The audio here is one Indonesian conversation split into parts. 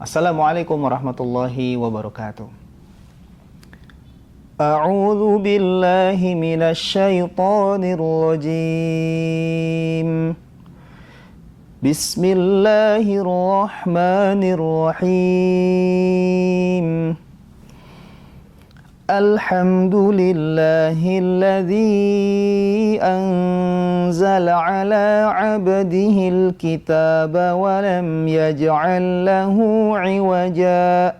Assalamualaikum warahmatullahi wabarakatuh. A'udzu billahi minasy syaithanir rajim. Bismillahirrahmanirrahim. Alhamdulillahilladzi anzala ala 'abdihil kitaba wa lam yaj'al lahu 'iwaja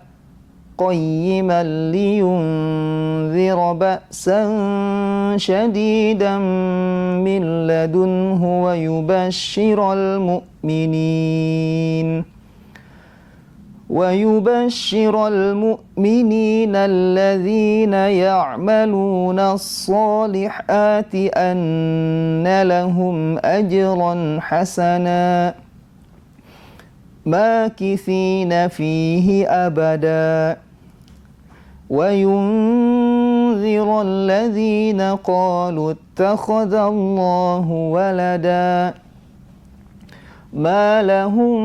qayyiman liyunzira ba'san syadidan min ladunhu wa yubashshiral mu'minin الذين يعملون الصالحات أن لهم أجرا حسنا ماكثين فيه أبدا وينذر الذين قالوا اتخذ الله ولدا ما لهم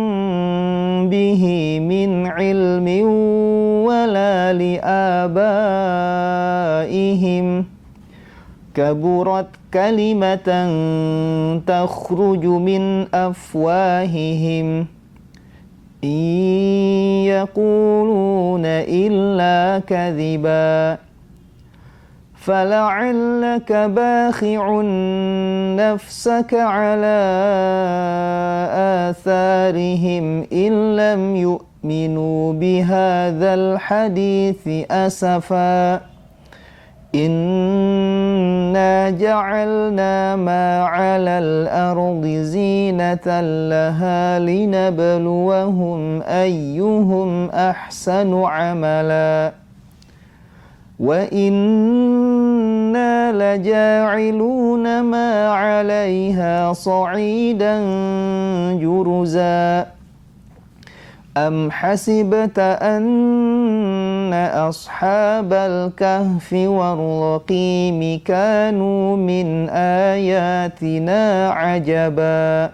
به من علم ولا لآبائهم كبرت كلمة تخرج من أفواههم إن يقولون إلا كذبا فلعلك باخع نفسك على آثارهم إن لم يؤمنوا بهذا الحديث أسفا إنا جعلنا ما على الأرض زينة لها لنبلوهم أيهم أحسن عملا وَإِنَّا لَجَاعِلُونَ مَا عَلَيْهَا صَعِيدًا جُرُزًا أَمْ حَسِبْتَ أَنَّ أَصْحَابَ الْكَهْفِ وَالرَّقِيمِ كَانُوا مِنْ آيَاتِنَا عَجَبًا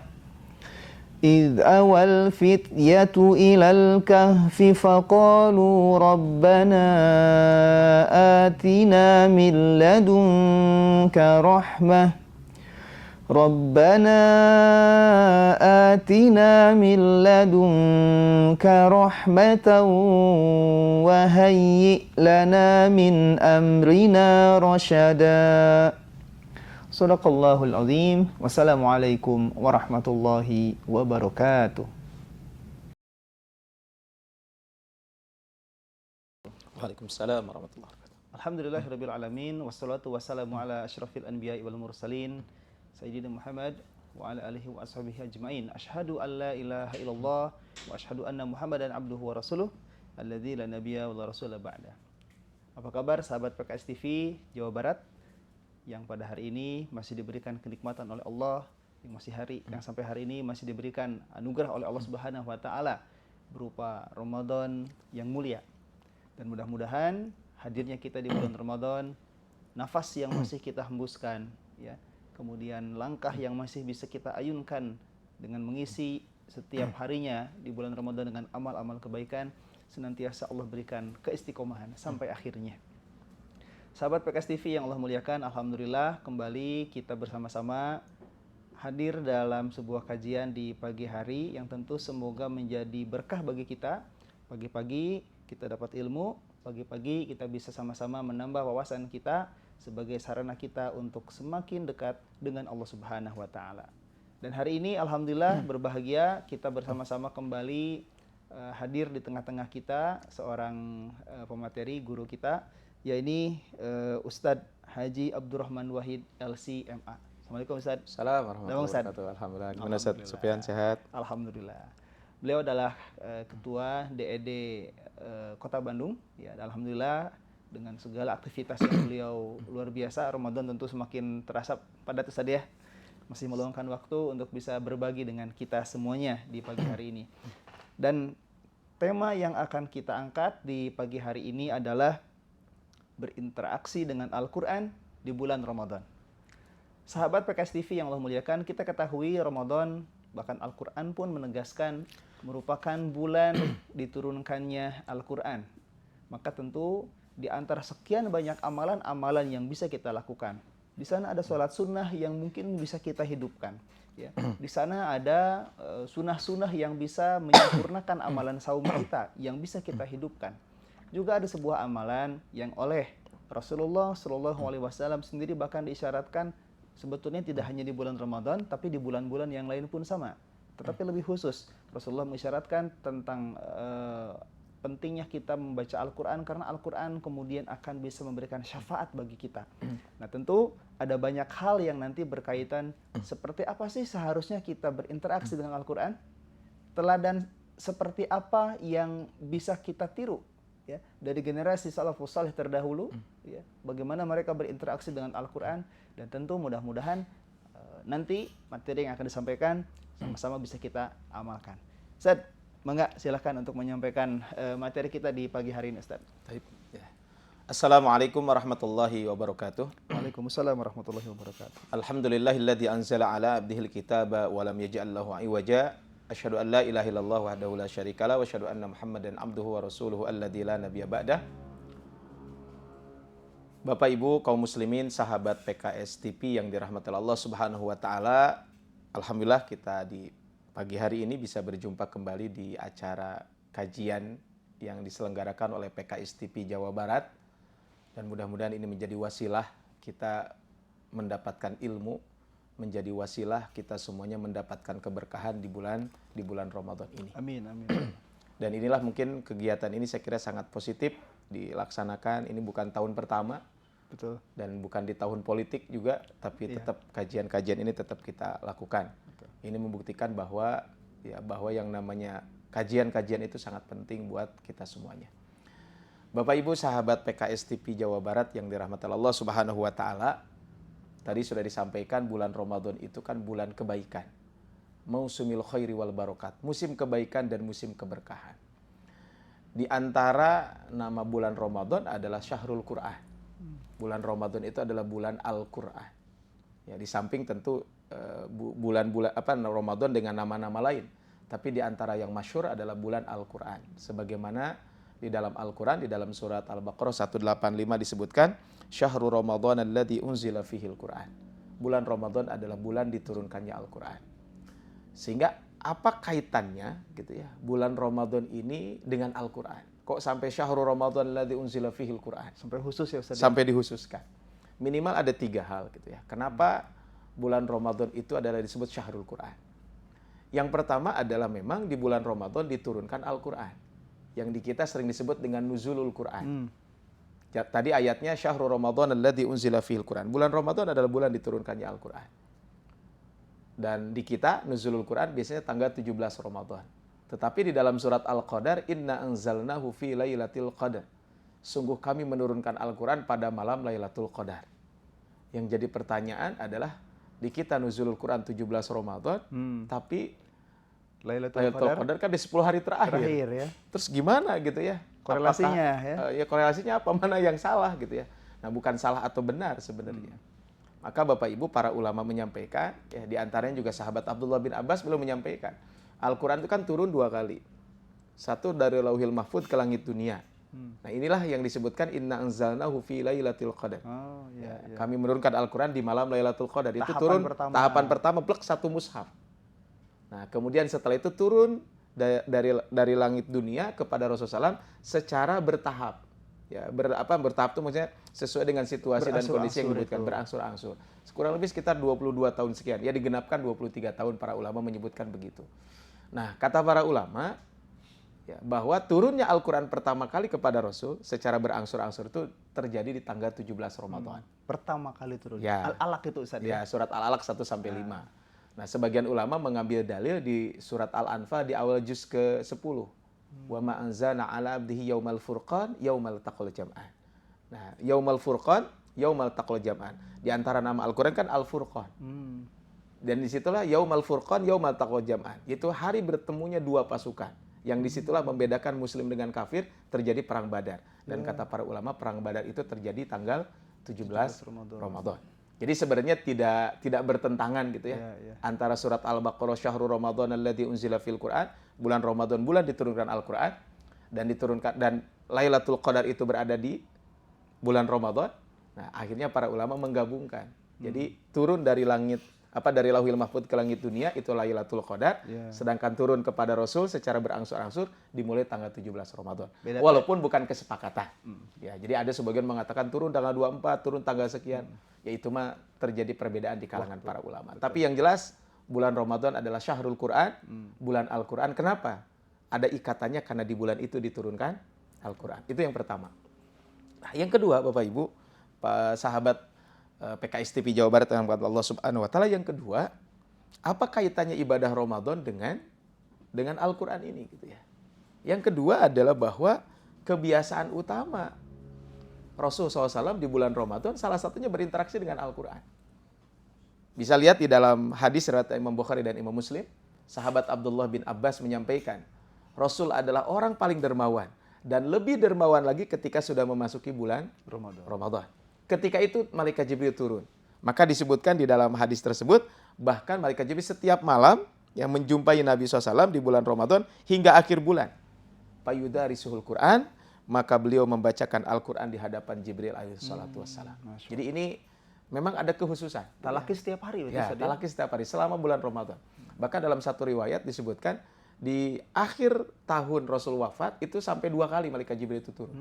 إذ أوى الفتية إلى الكهف فقالوا ربنا آتنا من لدنك رحمة وهيئ لنا من أمرنا رشدا Sadaqallahul azim. Wassalamualaikum warahmatullahi wabarakatuh. Waalaikumsalam warahmatullahi wabarakatuh. Alhamdulillahirabbil alamin wassalatu wassalamu ala asyrafil anbiya'i wal mursalin sayyidina Muhammad wa ala alihi wa ashabihi ajmain. Asyhadu an la ilaha illallah wa asyhadu anna Muhammadan abduhu wa rasuluh alladzi la nabiyya wa la rasula ba'da. Apa kabar sahabat PKS TV Jawa Barat yang pada hari ini masih diberikan kenikmatan oleh Allah, yang sampai hari ini masih diberikan anugerah oleh Allah Subhanahu wa taala berupa Ramadan yang mulia. Dan mudah-mudahan hadirnya kita di bulan Ramadan, nafas yang masih kita hembuskan ya, kemudian langkah yang masih bisa kita ayunkan dengan mengisi setiap harinya di bulan Ramadan dengan amal-amal kebaikan, senantiasa Allah berikan keistiqomahan sampai akhirnya. Sahabat PKS TV yang Allah muliakan, alhamdulillah kembali kita bersama-sama hadir dalam sebuah kajian di pagi hari yang tentu semoga menjadi berkah bagi kita. Pagi-pagi kita dapat ilmu, pagi-pagi kita bisa sama-sama menambah wawasan kita sebagai sarana kita untuk semakin dekat dengan Allah Subhanahu wa taala. Dan hari ini alhamdulillah berbahagia kita bersama-sama kembali hadir di tengah-tengah kita seorang pemateri guru kita, yaitu Ustadz Haji Abdurrahman Wahid LC.MA. Assalamualaikum Ustadz. Assalamualaikum warahmatullahi wabarakatuh. Alhamdulillah. Gimana Ustadz Sufyan, sehat? Alhamdulillah. Beliau adalah ketua DED Kota Bandung. Ya, alhamdulillah dengan segala aktivitas yang beliau luar biasa, Ramadan tentu semakin terasa padat Ustadz ya. Masih meluangkan waktu untuk bisa berbagi dengan kita semuanya di pagi hari ini. Dan tema yang akan kita angkat di pagi hari ini adalah berinteraksi dengan Al-Quran di bulan Ramadan. Sahabat PKS TV yang Allah muliakan, kita ketahui Ramadan Bahkan Al-Quran pun menegaskan merupakan bulan diturunkannya Al-Quran. Maka tentu di antara sekian banyak amalan-amalan yang bisa kita lakukan, di sana ada sholat sunnah yang mungkin bisa kita hidupkan. Ya. Di sana ada sunnah-sunnah yang bisa menyempurnakan amalan saum kita, yang bisa kita hidupkan. Juga ada sebuah amalan yang oleh Rasulullah SAW sendiri bahkan diisyaratkan sebetulnya tidak hanya di bulan Ramadan, tapi di bulan-bulan yang lain pun sama. Tetapi lebih khusus, Rasulullah mengisyaratkan tentang pentingnya kita membaca Al-Quran, karena Al-Quran kemudian akan bisa memberikan syafaat bagi kita. Nah tentu ada banyak hal yang nanti berkaitan seperti apa sih seharusnya kita berinteraksi dengan Al-Quran, teladan seperti apa yang bisa kita tiru ya dari generasi salafus salih terdahulu, ya, bagaimana mereka berinteraksi dengan Al-Quran, dan tentu mudah-mudahan nanti materi yang akan disampaikan sama-sama bisa kita amalkan. Ustaz, mangga silakan untuk menyampaikan materi kita di pagi hari ini, Ustaz. Baik. Ya. Assalamualaikum warahmatullahi wabarakatuh. Waalaikumsalam warahmatullahi wabarakatuh. Alhamdulillahilladzi anzala ala abdihil kitaba wa lam yaj'al lahu iwaja. Asyhadu an la ilaha illallah wahdahu la syarikalah wa asyhadu anna Muhammadan abduhu wa rasuluhu alladzi la nabiyya ba'dah. Bapak Ibu kaum muslimin, sahabat PKS TV yang dirahmati Allah Subhanahu wa taala, alhamdulillah kita di pagi hari ini bisa berjumpa kembali di acara kajian yang diselenggarakan oleh PKS TV Jawa Barat, dan mudah-mudahan ini menjadi wasilah kita mendapatkan ilmu, menjadi wasilah kita semuanya mendapatkan keberkahan di bulan Ramadan ini. Amin, amin. Dan inilah mungkin kegiatan ini saya kira sangat positif dilaksanakan. Ini bukan tahun pertama. Betul. Dan bukan di tahun politik juga, tapi tetap kajian-kajian ini tetap kita lakukan. Betul. Ini membuktikan bahwa yang namanya kajian-kajian itu sangat penting buat kita semuanya. Bapak Ibu sahabat PKS TV Jawa Barat yang dirahmati Allah Subhanahu wa taala, tadi sudah disampaikan bulan Ramadan itu kan bulan kebaikan. Mausumil khairi wal barokat, musim kebaikan dan musim keberkahan. Di antara nama bulan Ramadan adalah Syahrul Quran. Bulan Ramadan itu adalah bulan Al-Quran. Ya, di samping tentu bulan-bulan Ramadan dengan nama-nama lain, tapi di antara yang masyhur adalah bulan Al-Quran. Sebagaimana di dalam Al-Quran, di dalam surat Al-Baqarah 185 disebutkan, Syahrul Ramadan alladzi unzila fihil Quran. Bulan Ramadan adalah bulan diturunkannya Al-Quran. Sehingga apa kaitannya gitu ya bulan Ramadan ini dengan Al-Quran? Kok sampai Syahrul Ramadan alladzi unzila fihil Quran? Sampai khusus ya Ustaz. Sampai dihususkan. Minimal ada 3 hal gitu ya. Kenapa bulan Ramadan itu adalah disebut Syahrul Quran? Yang pertama adalah memang di bulan Ramadan diturunkan Al-Quran. Yang di kita sering disebut dengan nuzulul Quran. Ya, tadi ayatnya Syahrul Ramadan alladzi unzila fihil Quran. Bulan Ramadan adalah bulan diturunkannya Al-Quran. Dan di kita nuzulul Quran biasanya tanggal 17 Ramadan. Tetapi di dalam surat Al-Qadar, inna anzalnahu fi lailatul qadar. Sungguh kami menurunkan Al-Quran pada malam Lailatul Qadar. Yang jadi pertanyaan adalah, di kita nuzulul Quran 17 Ramadan, tapi Lailatul Qadar kan di 10 hari terakhir ya. Terus gimana gitu ya? Korelasinya ya? Korelasinya apa? Mana yang salah gitu ya? Nah, bukan salah atau benar sebenarnya. Maka Bapak Ibu para ulama menyampaikan, ya di antaranya juga sahabat Abdullah bin Abbas beliau menyampaikan, Al-Quran itu kan turun 2 kali. Satu dari Lauhil Mahfudz ke langit dunia. Nah inilah yang disebutkan inna anzalnahu fi lailatul qadar. Kami menurunkan Al-Quran di malam Lailatul Qadar. Itu turun tahapan pertama plek 1 mushaf. Nah kemudian setelah itu turun dari langit dunia kepada Rasulullah SAW secara bertahap. Ya, bertahap itu maksudnya sesuai dengan situasi dan kondisi yang dibutuhkan, berangsur-angsur. Kurang lebih sekitar 22 tahun sekian. Ya digenapkan 23 tahun, para ulama menyebutkan begitu. Nah, kata para ulama ya, bahwa turunnya Al-Quran pertama kali kepada Rasul secara berangsur-angsur itu terjadi di tanggal 17 Ramadan. Pertama kali turun. Ya. Al-Alaq itu Ustaz ya? Ya, surat Al-Alaq 1-5. Nah, sebagian ulama mengambil dalil di surat Al-Anfal di awal juz ke-10. Wa ma anzalna ala abdihi yaumal furqan yaumal taqal jam'an. Nah, yaumal furqan yaumal taqal jam'an. Di antara nama Al-Quran kan Al-Furqan. Dan disitulah yaumal furqan yaumal taqal jam'an. Itu hari bertemunya 2 pasukan. Yang disitulah membedakan Muslim dengan kafir, terjadi perang Badar. Dan kata para ulama perang Badar itu terjadi tanggal 17 Ramadan. Jadi sebenarnya tidak bertentangan gitu ya. Ya. Antara surat Al-Baqarah syahrul Ramadan alladzi unzila fil Qur'an, bulan Ramadan bulan diturunkan Al-Qur'an dan Lailatul Qadar itu berada di bulan Ramadan. Nah, akhirnya para ulama menggabungkan. Jadi turun dari dari Lauhil Mahfuz ke langit dunia itu Lailatul Qadar, sedangkan turun kepada Rasul secara berangsur-angsur dimulai tanggal 17 Ramadan. Walaupun bukan kesepakatan. Ya, jadi ada sebagian mengatakan turun tanggal 24, turun tanggal sekian. Ya itu mah terjadi perbedaan di kalangan para ulama. Tapi yang jelas bulan Ramadan adalah syahrul Quran, bulan Al-Quran. Kenapa? Ada ikatannya karena di bulan itu diturunkan Al-Quran. Itu yang pertama. Nah, yang kedua, Bapak Ibu, Pak sahabat PKS TV Jawa Barat yang buat Allah Subhanahu wa taala, yang kedua, apa kaitannya ibadah Ramadan dengan Al-Qur'an ini gitu ya. Yang kedua adalah bahwa kebiasaan utama Rasul SAW di bulan Ramadan salah satunya berinteraksi dengan Al-Qur'an. Bisa lihat di dalam hadis riwayat Imam Bukhari dan Imam Muslim, sahabat Abdullah bin Abbas menyampaikan, Rasul adalah orang paling dermawan dan lebih dermawan lagi ketika sudah memasuki bulan Ramadan. Ketika itu malaikat Jibril turun. Maka disebutkan di dalam hadis tersebut, bahkan malaikat Jibril setiap malam yang menjumpai Nabi SAW di bulan Ramadan hingga akhir bulan. Fayudarisuhul Quran, maka beliau membacakan Al-Quran di hadapan Jibril alaihi salatu wassalam. Jadi ini memang ada kekhususan. Talaki setiap hari. Ya, talaki setiap hari selama bulan Ramadan. Bahkan dalam satu riwayat disebutkan di akhir tahun Rasul wafat itu sampai 2 kali malaikat Jibril itu turun.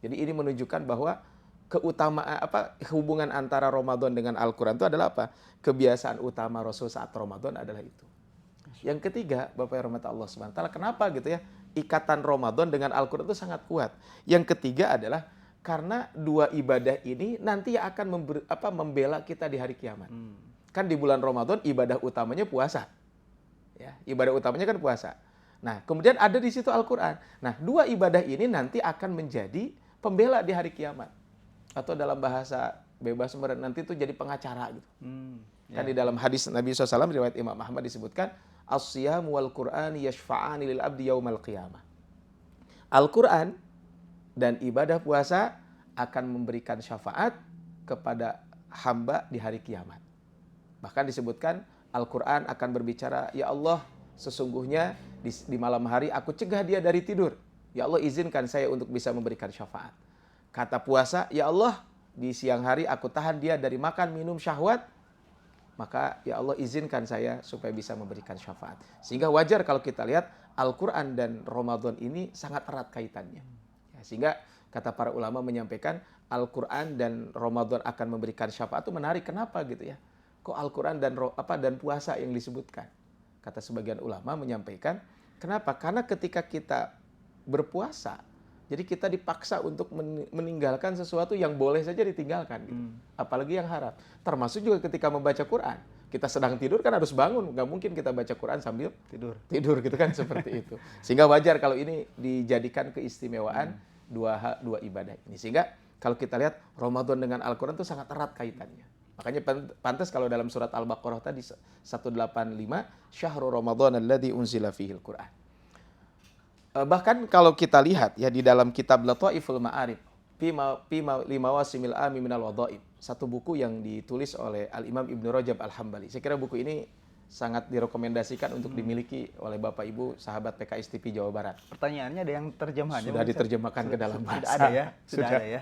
Jadi ini menunjukkan bahwa keutamaan hubungan antara Ramadan dengan Al-Quran itu adalah apa? Kebiasaan utama Rasul saat Ramadan adalah itu. Yang ketiga, Bapak yang rahmat Allah Subhanahu wa taala, kenapa gitu ya? Ikatan Ramadan dengan Al-Quran itu sangat kuat. Yang ketiga adalah karena dua ibadah ini nanti akan membela kita di hari kiamat. Kan di bulan Ramadan ibadah utamanya puasa. Ya, ibadah utamanya kan puasa. Nah, kemudian ada di situ Al-Quran. Nah, dua ibadah ini nanti akan menjadi pembela di hari kiamat. Atau dalam bahasa bebas nanti itu jadi pengacara gitu. Kan di dalam hadis Nabi SAW riwayat Imam Ahmad disebutkan as-siyam wal Qur'an yashfa'ani lil abdi yaumal qiyamah. Al-Quran dan ibadah puasa akan memberikan syafaat kepada hamba di hari kiamat. Bahkan disebutkan Al-Quran akan berbicara, ya Allah, sesungguhnya di malam hari aku cegah dia dari tidur. Ya Allah, izinkan saya untuk bisa memberikan syafaat. Kata puasa, ya Allah, di siang hari aku tahan dia dari makan, minum, syahwat. Maka ya Allah izinkan saya supaya bisa memberikan syafaat. Sehingga wajar kalau kita lihat Al-Quran dan Ramadan ini sangat erat kaitannya. Ya, sehingga kata para ulama menyampaikan Al-Quran dan Ramadan akan memberikan syafaat itu menarik. Kenapa gitu ya? Kok Al-Quran dan puasa yang disebutkan? Kata sebagian ulama menyampaikan, kenapa? Karena ketika kita berpuasa, jadi kita dipaksa untuk meninggalkan sesuatu yang boleh saja ditinggalkan. Gitu. Apalagi yang haram. Termasuk juga ketika membaca Quran. Kita sedang tidur kan harus bangun. Nggak mungkin kita baca Quran sambil tidur gitu kan seperti itu. Sehingga wajar kalau ini dijadikan keistimewaan dua ibadah ini. Sehingga kalau kita lihat Ramadan dengan Al-Quran itu sangat erat kaitannya. Makanya pantas kalau dalam surat Al-Baqarah tadi 185, Syahrul Ramadan alladzi unzila fihil Quran. Bahkan kalau kita lihat ya di dalam kitab Lataiful Ma'arif fi limawasimil ami minal wadhaib, satu buku yang ditulis oleh Al-Imam Ibnu Rajab Al-Hambali. Saya kira buku ini sangat direkomendasikan untuk dimiliki oleh Bapak Ibu sahabat PKS TV Jawa Barat. Pertanyaannya ada yang terjemahannya? Sudah diterjemahkan ke dalam bahasa. Sudah ada ya? Sudah ada ya?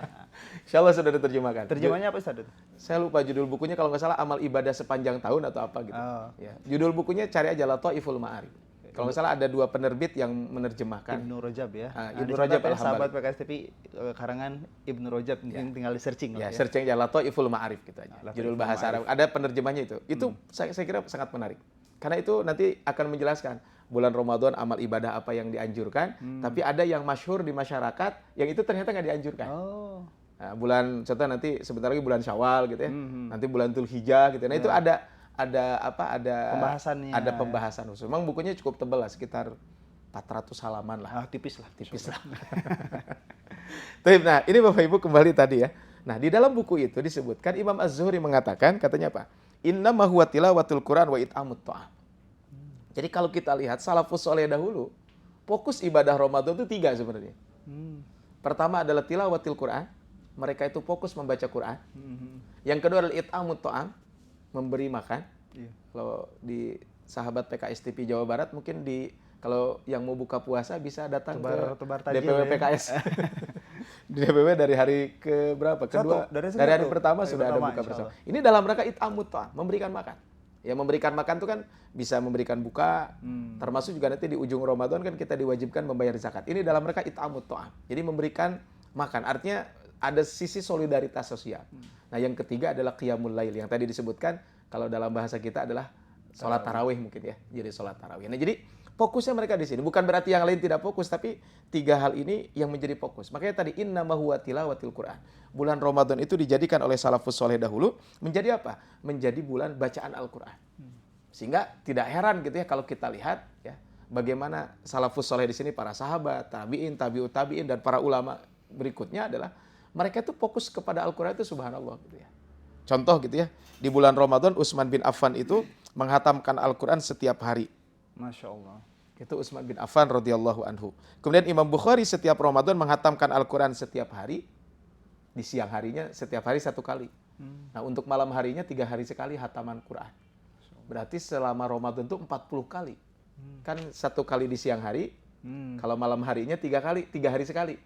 Insya Allah sudah diterjemahkan. Terjemahannya apa Ustaz? Saya lupa judul bukunya, kalau nggak salah Amal Ibadah Sepanjang Tahun atau apa gitu. Ya. Judul bukunya cari aja Lataiful Ma'arif. Kalau nggak salah ada 2 penerbit yang menerjemahkan. Ibnu Rajab ya. Ibnu Rajab Al-Hambali. Sahabat PKS TV karangan Ibnu Rajab, tinggal di searching. Ya, searching aja Lataiful Ma'arif gitu aja. Judul bahasa Arab. Ada penerjemahnya itu. Itu saya kira sangat menarik. Karena itu nanti akan menjelaskan bulan Ramadan amal ibadah apa yang dianjurkan, tapi ada yang masyhur di masyarakat yang itu ternyata nggak dianjurkan. Nah, contoh nanti sebentar lagi bulan Syawal gitu ya. Nanti bulan Dzulhijjah gitu. Nah, itu ada pembahasannya. Ada pembahasan khusus. Memang bukunya cukup tebal lah, sekitar 400 halaman lah. Tipis lah. Nah, ini Bapak Ibu kembali tadi ya. Nah, di dalam buku itu disebutkan Imam Az-Zuhri mengatakan, katanya apa? Innama huwa tilawatul Quran wa it'amut ta'am. Jadi kalau kita lihat salafus soleh dahulu, fokus ibadah Ramadan itu 3 sebenarnya. Pertama adalah tilawatil Quran. Mereka itu fokus membaca Quran. Yang kedua adalah it'amut ta'am, memberi makan. Iya. Kalau di sahabat PKS TV Jawa Barat mungkin kalau yang mau buka puasa bisa datang Tebar ke takjil DPW ya. PKS. Di DPW dari hari ke berapa? Kedua. Dari Hari satu. pertama Hari sudah ada pertama, buka insya bersama. Allah. Ini dalam rangka it'amut ta'am, memberikan makan. Ya memberikan makan itu kan bisa memberikan buka, termasuk juga nanti di ujung Ramadan kan kita diwajibkan membayar zakat. Ini dalam rangka it'amut ta'am. Jadi memberikan makan, artinya ada sisi solidaritas sosial. Nah yang ketiga adalah qiyamul lail, yang tadi disebutkan kalau dalam bahasa kita adalah sholat tarawih mungkin ya. Jadi sholat tarawih. Nah jadi fokusnya mereka di sini. Bukan berarti yang lain tidak fokus, tapi tiga hal ini yang menjadi fokus. Makanya tadi innama huwa tilawatil Qur'an. Bulan Ramadan itu dijadikan oleh salafus soleh dahulu menjadi apa? Menjadi bulan bacaan Al-Qur'an. Sehingga tidak heran gitu ya kalau kita lihat ya bagaimana salafus soleh di sini, para sahabat, tabi'in, tabi'ut tabi'in dan para ulama berikutnya adalah mereka itu fokus kepada Al-Qur'an itu subhanallah gitu ya. Contoh gitu ya, di bulan Ramadan Utsman bin Affan itu menghatamkan Al-Qur'an setiap hari. Masya Allah. Itu Utsman bin Affan radhiyallahu anhu. Kemudian Imam Bukhari setiap Ramadan menghatamkan Al-Quran setiap hari. Di siang harinya setiap hari 1 kali. Nah untuk malam harinya 3 hari sekali hataman Quran. Berarti selama Ramadan itu 40 kali. Kan 1 kali di siang hari. Kalau malam harinya 3 kali, 3 hari sekali.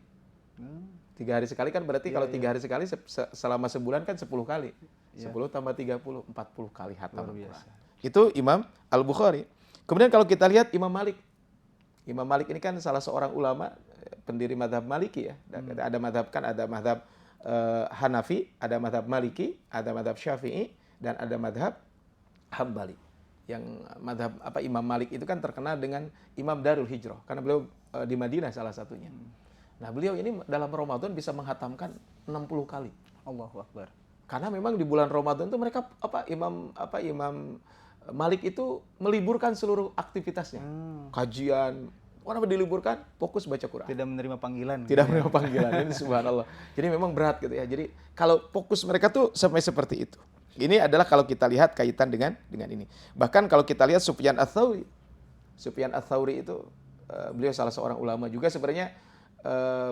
3 hari sekali kan berarti kalau 3 hari sekali selama sebulan kan 10 kali. 10 tambah 30, 40 kali hataman Quran. Itu Imam Al-Bukhari. Kemudian kalau kita lihat Imam Malik. Imam Malik ini kan salah seorang ulama pendiri mazhab Maliki ya. Ada mazhab Hanafi, ada mazhab Maliki, ada mazhab Syafi'i dan ada mazhab Hambali. Yang mazhab Imam Malik itu kan terkenal dengan Imam Darul Hijrah karena beliau di Madinah salah satunya. Nah, beliau ini dalam Ramadan bisa menghatamkan 60 kali. Allahu Akbar. Karena memang di bulan Ramadan itu mereka Imam Malik itu meliburkan seluruh aktivitasnya. Kajian, kenapa diliburkan? Fokus baca Quran. Tidak menerima panggilan. Tidak menerima panggilan. Ini subhanallah. Jadi memang berat gitu ya. Jadi kalau fokus mereka tuh sampai seperti itu. Ini adalah kalau kita lihat kaitan dengan ini. Bahkan kalau kita lihat Sufyan Ats-Tsauri. Sufyan Ats-Tsauri itu beliau salah seorang ulama juga sebenarnya.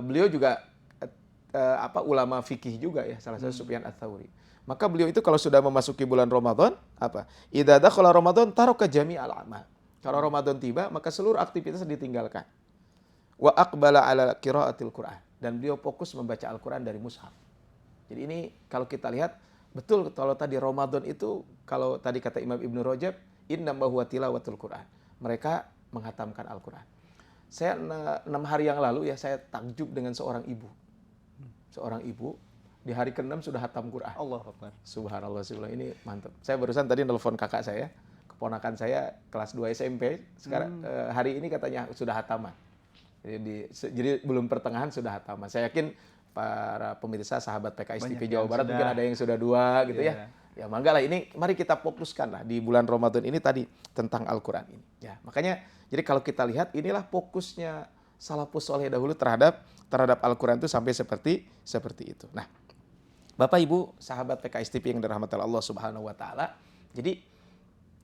Beliau juga ulama fikih juga ya, salah satu Sufyan Ats-Tsauri. Maka beliau itu kalau sudah memasuki bulan Ramadan, idza dakhala Ramadan taraka jami'al amal. Kalau Ramadan tiba, maka seluruh aktivitas ditinggalkan. Wa aqbala ala qiraatil Qur'an. Dan beliau fokus membaca Al-Qur'an dari mushaf. Jadi ini kalau kita lihat, betul kalau tadi Ramadan itu, kalau tadi kata Imam Ibnu Rajab, innama huwa tilawatul Qur'an. Mereka menghatamkan Al-Qur'an. Saya 6 hari yang lalu ya, saya takjub dengan seorang ibu. Seorang ibu di hari ke-6 sudah hatam Quran. Allahu Akbar. Subhanallah, ini mantap. Saya barusan tadi nelpon kakak saya, keponakan saya kelas 2 SMP, sekarang hari ini katanya sudah hataman. Jadi belum pertengahan sudah hataman. Saya yakin para pemirsa sahabat PKS TV Jawa Barat mungkin ada yang sudah 2 gitu ya. Ya mangga lah, ini mari kita fokuskan lah di bulan Ramadan ini tadi tentang Al-Quran ini. Ya, makanya jadi kalau kita lihat inilah fokusnya salafus soleh dahulu terhadap Al-Quran itu sampai seperti itu. Nah, Bapak Ibu sahabat PKS TV yang dirahmati Allah Subhanahu wa taala. Jadi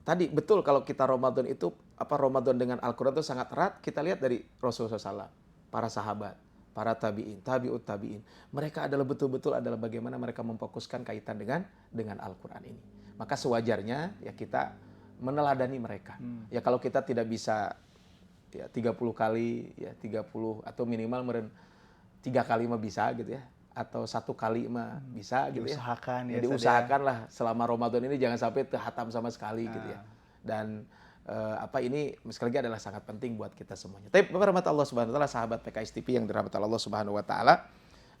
tadi betul kalau kita Ramadan itu Ramadan dengan Al-Quran itu sangat erat. Kita lihat dari Rasulullah SAW, para sahabat, para tabi'in, tabi'ut tabi'in. Mereka adalah betul-betul adalah bagaimana mereka memfokuskan kaitan dengan Al-Quran ini. Maka sewajarnya ya kita meneladani mereka. Ya kalau kita tidak bisa ya 30 kali ya 30 atau minimal 3 kali mah bisa gitu ya. Atau 1 kali mah bisa gitu ya. Jadi usahakanlah selama Ramadan ini jangan sampai hatam sama sekali gitu ya. Dan ini sekali lagi adalah sangat penting buat kita semuanya. Tapi Bapak rahmat Allah Subhanahu wa taala, sahabat PKS TV yang dirahmati Allah Subhanahu wa taala,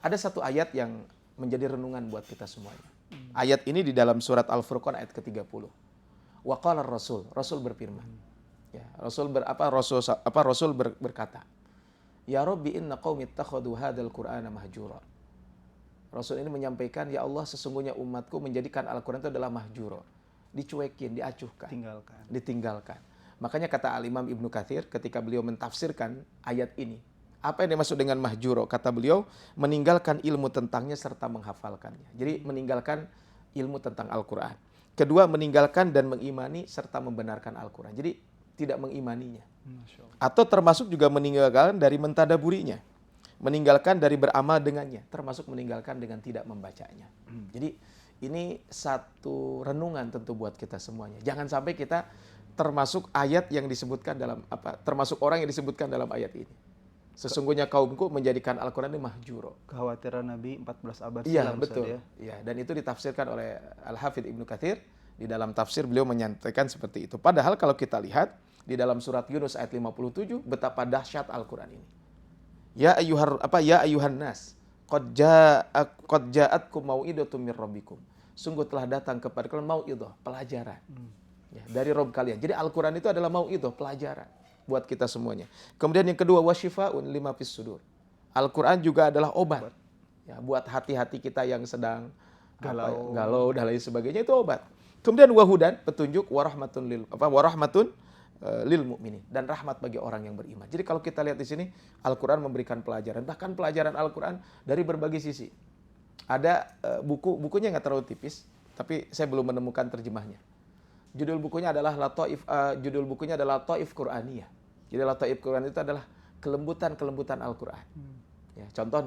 ada satu ayat yang menjadi renungan buat kita semuanya. Ayat ini di dalam surat Al-Furqan ayat ke-30. Wa qala Rasul berfirman. Ya, Rasul berkata, "Ya Rabbi inna qaumi ittakhadhu hadzal Qur'ana mahjura." Rasul ini menyampaikan, ya Allah sesungguhnya umatku menjadikan Al-Quran itu adalah mahjura. Dicuekin, diacuhkan, ditinggalkan. Makanya kata Al-Imam Ibnu Katsir ketika beliau mentafsirkan ayat ini, apa yang dimaksud dengan mahjura? Kata beliau, meninggalkan ilmu tentangnya serta menghafalkannya. Jadi meninggalkan ilmu tentang Al-Quran. Kedua, meninggalkan dan mengimani serta membenarkan Al-Quran. Jadi tidak mengimaninya. Atau termasuk juga meninggalkan dari mentadaburinya. Meninggalkan dari beramal dengannya, termasuk meninggalkan dengan tidak membacanya. Jadi ini satu renungan tentu buat kita semuanya. Jangan sampai kita termasuk ayat yang disebutkan dalam termasuk orang yang disebutkan dalam ayat ini. Sesungguhnya kaumku menjadikan Al-Quran ini mahjuro. Kekhawatiran Nabi 14 abad Iya, silam. betul. Ya, dan itu ditafsirkan oleh Al-Hafidz Ibnu Katsir. Di dalam tafsir beliau menyampaikan seperti itu. Padahal kalau kita lihat di dalam surat Yunus ayat 57, betapa dahsyat Al-Quran ini. Ya ayuhan nas, qad ja'atkum mau'idatum mir rabbikum. Sungguh telah datang kepada kalian mau'idah, pelajaran. Ya, dari Rabb kalian. Jadi Al-Quran itu adalah mau'idah, pelajaran buat kita semuanya. Kemudian yang kedua, wasyifaun lima fis sudur. Al-Quran juga adalah obat. Ya, buat hati-hati kita yang sedang galau dan lain sebagainya, itu obat. Kemudian wahudan, petunjuk, warahmatun lil mu'minin, dan rahmat bagi orang yang beriman. Jadi kalau kita lihat di sini, Al-Quran memberikan pelajaran, bahkan pelajaran Al-Quran dari berbagai sisi. Ada bukunya nggak terlalu tipis, tapi saya belum menemukan terjemahnya. Judul bukunya adalah Lataif Qur'aniyah. Jadi Lataif Qur'an itu adalah kelembutan Al-Quran. Ya, contoh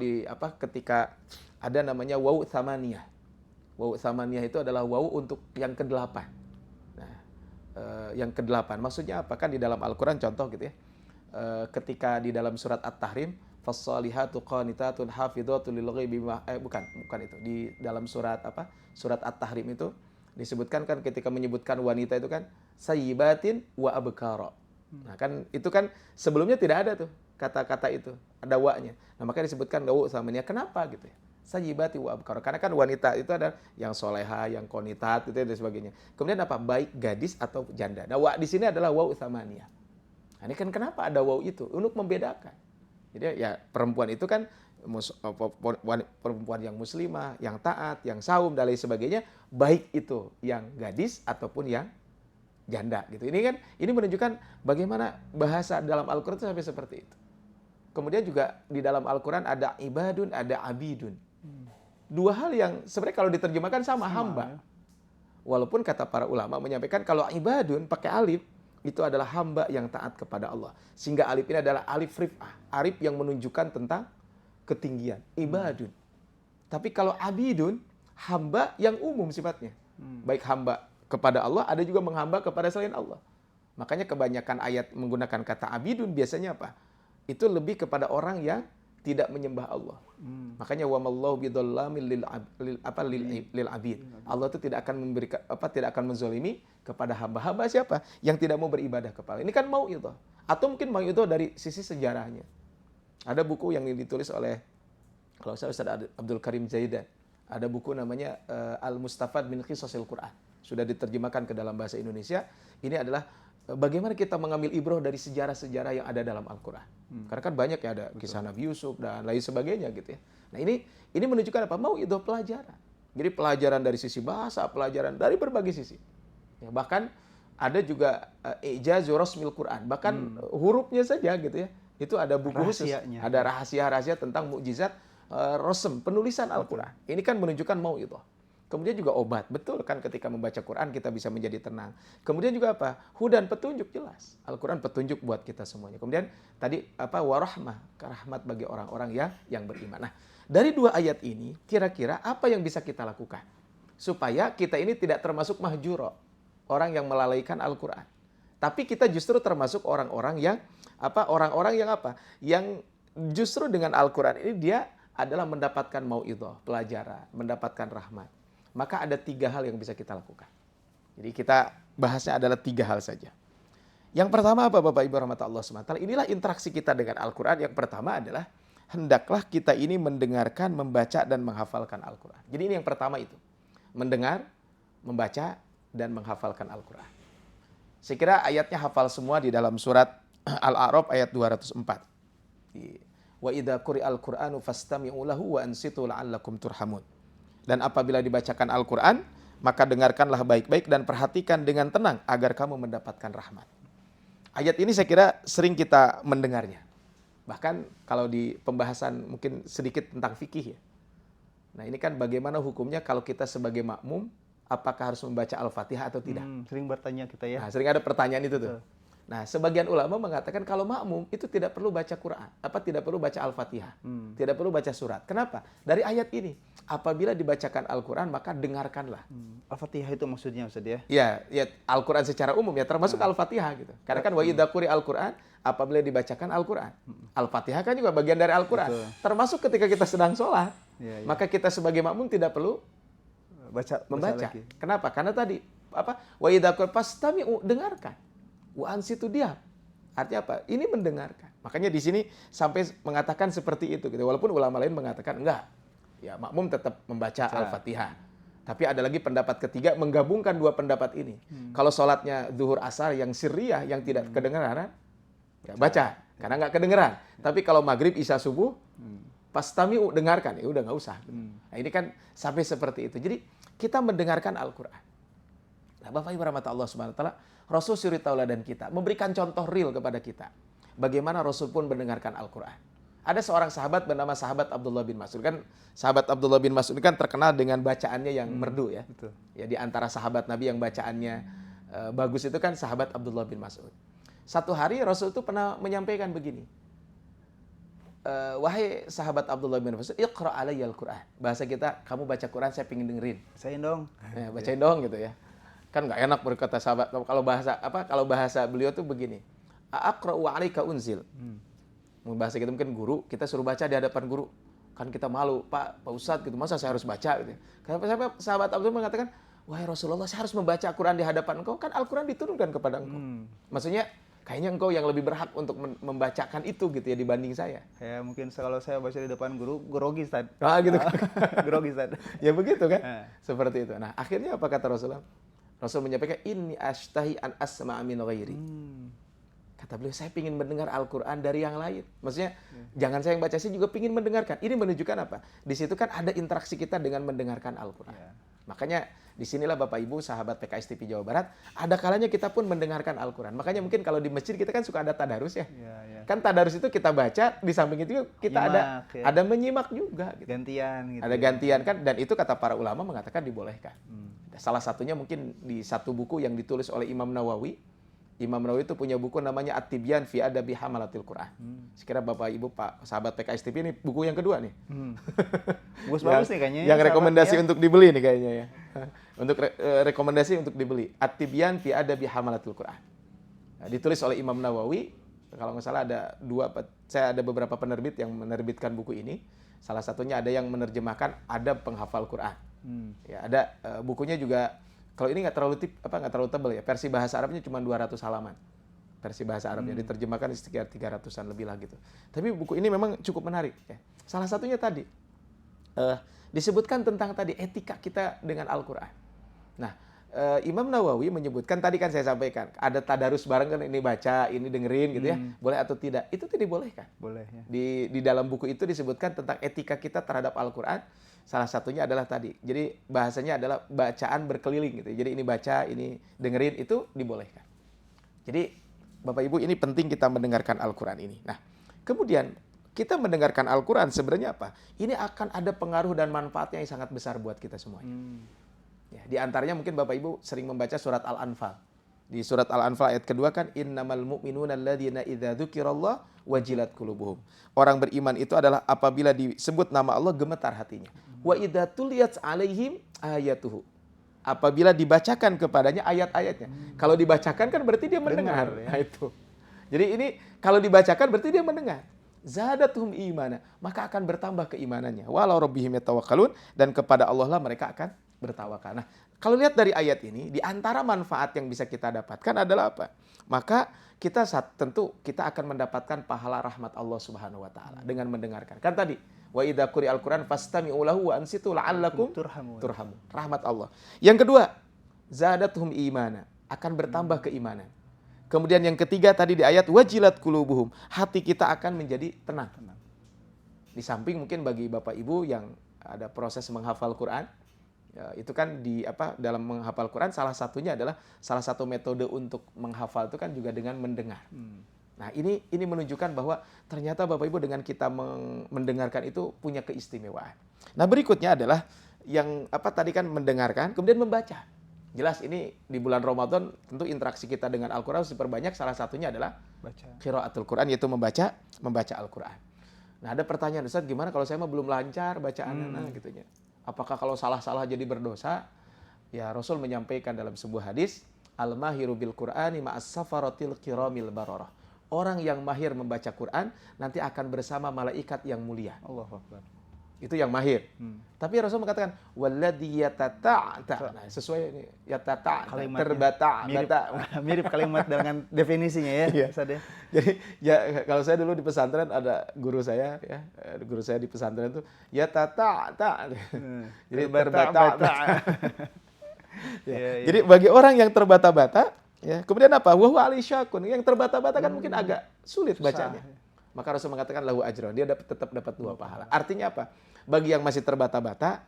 ketika ada namanya wawu tsamaniyah. Wawu tsamaniyah itu adalah wawu untuk yang ke-8. Nah, yang ke-8 maksudnya apa? Kan di dalam Al-Quran contoh gitu ya. Ketika di dalam surat At-Tahrim, fassalihatu qanitatun hafidhatun lil ghaibi bukan itu. Di dalam surat Surat At-Tahrim itu disebutkan kan ketika menyebutkan wanita itu kan sayyibatin wa abkara. Nah, kan itu kan sebelumnya tidak ada tuh kata-kata itu, ada wa-nya. Nah, makanya disebutkan wa tsamaniyah. Kenapa gitu ya? Sayyibati wa abkara. Karena kan wanita itu ada yang soleha, yang qonitat gitu dan sebagainya. Kemudian apa? Baik gadis atau janda. Nah, wa di sini adalah wa tsamaniyah. Nah, ini kan kenapa ada wa itu? Untuk membedakan. Jadi ya perempuan itu kan perempuan yang muslimah, yang taat, yang saum dan lain sebagainya, baik itu yang gadis ataupun yang janda gitu. Ini menunjukkan bagaimana bahasa dalam Al-Qur'an itu sampai seperti itu. Kemudian juga di dalam Al-Qur'an ada ibadun, ada abidun. Dua hal yang sebenarnya kalau diterjemahkan sama hamba. Ya. Walaupun kata para ulama menyampaikan kalau ibadun pakai alif itu adalah hamba yang taat kepada Allah. Sehingga alif ini adalah alif rif'ah, alif yang menunjukkan tentang ketinggian, ibadun. Tapi kalau abidun, hamba yang umum sifatnya. Baik hamba kepada Allah, ada juga menghamba kepada selain Allah. Makanya kebanyakan ayat menggunakan kata abidun biasanya apa? Itu lebih kepada orang yang tidak menyembah Allah. Makanya wamallahu bidzallamin lil abid. Allah itu tidak akan memberikan tidak akan menzalimi kepada hamba-hamba siapa? Yang tidak mau beribadah kepada. Ini kan mau'idhah. Atau mungkin mau'idhah dari sisi sejarahnya. Ada buku yang ditulis oleh kalau saya Ustaz Abdul Karim Zaidan. Ada buku namanya Al-Mustafad min Qisasil Quran. Sudah diterjemahkan ke dalam bahasa Indonesia. Ini adalah bagaimana kita mengambil ibrah dari sejarah-sejarah yang ada dalam Al-Quran. Karena kan banyak ya, ada kisah Nabi Yusuf dan lain sebagainya gitu ya. Nah ini menunjukkan apa? Mau'idhah pelajaran. Jadi pelajaran dari sisi bahasa, pelajaran dari berbagai sisi. Ya, bahkan ada juga ijazu rasmil Quran. Bahkan hurufnya saja gitu ya. Itu ada buku khusus, ada rahasia-rahasia tentang mukjizat rasm, penulisan Al-Quran. Ini kan menunjukkan mau'idhah. Kemudian juga obat. Betul kan ketika membaca Quran kita bisa menjadi tenang. Kemudian juga apa? Hudan, petunjuk jelas. Al-Quran petunjuk buat kita semuanya. Kemudian tadi warahmah, rahmat bagi orang-orang yang beriman. Nah, dari dua ayat ini kira-kira apa yang bisa kita lakukan supaya kita ini tidak termasuk mahjuro, orang yang melalaikan Al-Quran. Tapi kita justru termasuk orang-orang yang yang justru dengan Al-Quran ini dia adalah mendapatkan mau'idhah, pelajaran, mendapatkan rahmat. Maka ada 3 hal yang bisa kita lakukan. Jadi kita bahasnya adalah 3 hal saja. Yang pertama apa Bapak Ibu rahmatullah SWT? Inilah interaksi kita dengan Al-Quran. Yang pertama adalah hendaklah kita ini mendengarkan, membaca dan menghafalkan Al-Quran. Jadi ini yang pertama itu. Mendengar, membaca dan menghafalkan Al-Quran. Saya kira ayatnya hafal semua di dalam surat Al-A'raf ayat 204. Wa idza quri'al Qur'anu fastami'u lahu wa ansitu la'allakum turhamun. Dan apabila dibacakan Al-Quran, maka dengarkanlah baik-baik dan perhatikan dengan tenang agar kamu mendapatkan rahmat. Ayat ini saya kira sering kita mendengarnya. Bahkan kalau di pembahasan mungkin sedikit tentang fikih ya. Nah ini kan bagaimana hukumnya kalau kita sebagai makmum, apakah harus membaca Al-Fatihah atau tidak? Sering bertanya kita ya. Nah, sering ada pertanyaan itu tuh. Nah, sebagian ulama mengatakan kalau makmum itu tidak perlu baca Quran, tidak perlu baca Al-Fatihah, tidak perlu baca surat. Kenapa? Dari ayat ini, apabila dibacakan Al-Quran maka dengarkanlah. Al-Fatihah itu maksudnya Ustaz ya? Ya Al-Quran secara umum ya, termasuk Al-Fatihah gitu. Karena kan wa idza quri Al-Quran, apabila dibacakan Al-Quran. Al-Fatihah kan juga bagian dari Al-Quran. Betul. Termasuk ketika kita sedang sholat, Ya, ya. maka kita sebagai makmum tidak perlu membaca. lagi. Kenapa? Karena tadi wa idza quri fastami'u, dengarkan. Wa ansitu, diam. Artinya apa? Ini mendengarkan. Makanya di sini sampai mengatakan seperti itu gitu. Walaupun ulama lain mengatakan enggak. Ya, makmum tetap membaca Al-Fatihah. Tapi ada lagi pendapat ketiga menggabungkan dua pendapat ini. Kalau sholatnya zuhur asar yang sirriyah, yang tidak kedengaran, ya baca. Karena nggak kedengeran. Tapi kalau maghrib isya subuh, pastami'u, dengarkan. Ya udah nggak usah. Nah, ini kan sampai seperti itu. Jadi kita mendengarkan Al-Quran. Nah, Bapak Ibu rahmat Allah subhanahu wa ta'ala, Rasul suri tauladan kita, memberikan contoh real kepada kita. Bagaimana Rasul pun mendengarkan Al-Quran. Ada seorang sahabat bernama sahabat Abdullah bin Mas'ud. Kan sahabat Abdullah bin Mas'ud kan terkenal dengan bacaannya yang merdu ya. Betul. Ya, di antara sahabat Nabi yang bacaannya bagus itu kan sahabat Abdullah bin Mas'ud. Satu hari Rasul itu pernah menyampaikan begini. Wahai sahabat Abdullah bin Mas'ud, iqra alayya al-Quran. Bahasa kita, kamu baca Quran, saya pengen dengerin. Bacain dong. Ya, bacain dong gitu ya. Kan nggak enak berkata sahabat, kalau bahasa beliau tuh begini, aqra'u 'alaika unzil. Bahasa kita mungkin guru, kita suruh baca di hadapan guru, kan kita malu, Pak Ustadz gitu, masa saya harus baca gitu. Karena sahabat Abdul mengatakan, wahai Rasulullah, saya harus membaca Quran di hadapan engkau, kan Al-Quran diturunkan kepada engkau. Maksudnya kayaknya engkau yang lebih berhak untuk membacakan itu gitu ya dibanding saya. Ya mungkin kalau saya baca di depan guru, grogi Ustaz. Gitu. Grogi Ustaz. Ya begitu kan? Seperti itu. Nah, akhirnya apa kata Rasulullah? Rasul menyampaikan, inni ashtahi an asma'a min ghairi. Kata beliau, saya ingin mendengar Al-Quran dari yang lain. Maksudnya, jangan saya yang baca, saya juga ingin mendengarkan. Ini menunjukkan apa? Di situ kan ada interaksi kita dengan mendengarkan Al-Quran. Makanya, disinilah Bapak Ibu, sahabat PKS TV Jawa Barat, ada kalanya kita pun mendengarkan Al-Quran. Makanya mungkin kalau di masjid kita kan suka ada tadarus ya. Kan tadarus itu kita baca, di samping itu kita ada menyimak juga. Gitu. Gantian gitu. Ada gantian kan, dan itu kata para ulama mengatakan dibolehkan. Salah satunya mungkin di satu buku yang ditulis oleh Imam Nawawi. Imam Nawawi itu punya buku namanya At-Tibyan fi Adabi Hamalatil Quran. Sekira Bapak Ibu Pak sahabat PKS TV ini buku yang kedua nih. Bagus nih kayaknya. Yang rekomendasi untuk dibeli nih kayaknya ya. Untuk rekomendasi untuk dibeli. At-Tibyan fi Adabi Hamalatil Quran. Nah, ditulis oleh Imam Nawawi. Kalau nggak salah saya ada beberapa penerbit yang menerbitkan buku ini. Salah satunya ada yang menerjemahkan adab penghafal Quran. Ya, ada bukunya juga. Kalau ini nggak terlalu tebal ya. Versi bahasa Arabnya cuma 200 halaman. Versi bahasa Arabnya diterjemahkan sekitar 300-an lebih lah gitu. Tapi buku ini memang cukup menarik. Ya. Salah satunya tadi disebutkan tentang tadi etika kita dengan Al-Quran. Nah, Imam Nawawi menyebutkan tadi kan saya sampaikan ada tadarus bareng kan, ini baca, ini dengerin gitu ya. Boleh atau tidak? Itu tidak dibolehkan. Boleh ya. Di dalam buku itu disebutkan tentang etika kita terhadap Al-Quran. Salah satunya adalah tadi. Jadi bahasanya adalah bacaan berkeliling gitu. Jadi ini baca, ini dengerin, itu dibolehkan. Jadi Bapak Ibu ini penting kita mendengarkan Al-Quran ini. Nah, kemudian kita mendengarkan Al-Quran sebenarnya apa? Ini akan ada pengaruh dan manfaatnya yang sangat besar buat kita semuanya. Ya, di antaranya mungkin Bapak Ibu sering membaca surat Al-Anfal. Di surat Al-Anfal ayat kedua kan innamal mu'minuna alladzina idza dzukirallah wajilat qulubuhum. Orang beriman itu adalah apabila disebut nama Allah gemetar hatinya. Wa idza tuliyat alaihim ayatuhu. Apabila dibacakan kepadanya ayat-ayatnya. Kalau dibacakan kan berarti dia mendengar. Ya. Nah, itu. Jadi ini kalau dibacakan berarti dia mendengar. Zadatuhum imana, maka akan bertambah keimanannya. Walau rabbihim yatawakkalun, dan kepada Allah lah mereka akan bertawakal. Nah, kalau lihat dari ayat ini, di antara manfaat yang bisa kita dapatkan adalah apa? Maka tentu kita akan mendapatkan pahala rahmat Allah Subhanahu wa taala dengan mendengarkan. Kan tadi, wa idza quri'al Qur'an fastami'u lahu wa ansitu la'allakum turhamun. Rahmat Allah. Yang kedua, zadatuhum imana, akan bertambah keimanan. Kemudian yang ketiga tadi di ayat wajilat qulubuhum, hati kita akan menjadi tenang. Di samping mungkin bagi Bapak Ibu yang ada proses menghafal Quran, ya, itu kan dalam menghafal Quran salah satunya adalah salah satu metode untuk menghafal itu kan juga dengan mendengar. Nah, ini menunjukkan bahwa ternyata Bapak Ibu dengan kita mendengarkan itu punya keistimewaan. Nah, berikutnya adalah yang tadi kan mendengarkan kemudian membaca. Jelas ini di bulan Ramadan tentu interaksi kita dengan Al-Quran harus diperbanyak. Salah satunya adalah Baca. qiraatul Quran, yaitu membaca Al-Quran. Nah ada pertanyaan, Ustaz, gimana kalau saya mah belum lancar bacaannya gitu ya. Apakah kalau salah-salah jadi berdosa? Ya Rasul menyampaikan dalam sebuah hadis, al-mahiru bil Qur'ani ma'as safaratil kiramil bararah. Orang yang mahir membaca Quran nanti akan bersama malaikat yang mulia. Allahu Akbar. Itu yang mahir. Tapi Rasul mengatakan walladzi yatata'ta. Nah, sesuai ini yatata terbata Mirip kalimat dengan definisinya ya. Iya. Ustaz ya. Jadi ya kalau saya dulu di pesantren ada guru saya ya, guru saya di pesantren itu yatata. Jadi terbata-bata. Ya. Jadi bagi orang yang terbata-bata, ya, kemudian apa? Wa huwa alisyakun. Yang terbata-bata kan mungkin agak sulit bacanya. Maka Rasul mengatakan lahu ajron, dia tetap dapat 2 pahala. Artinya apa? Bagi yang masih terbata-bata,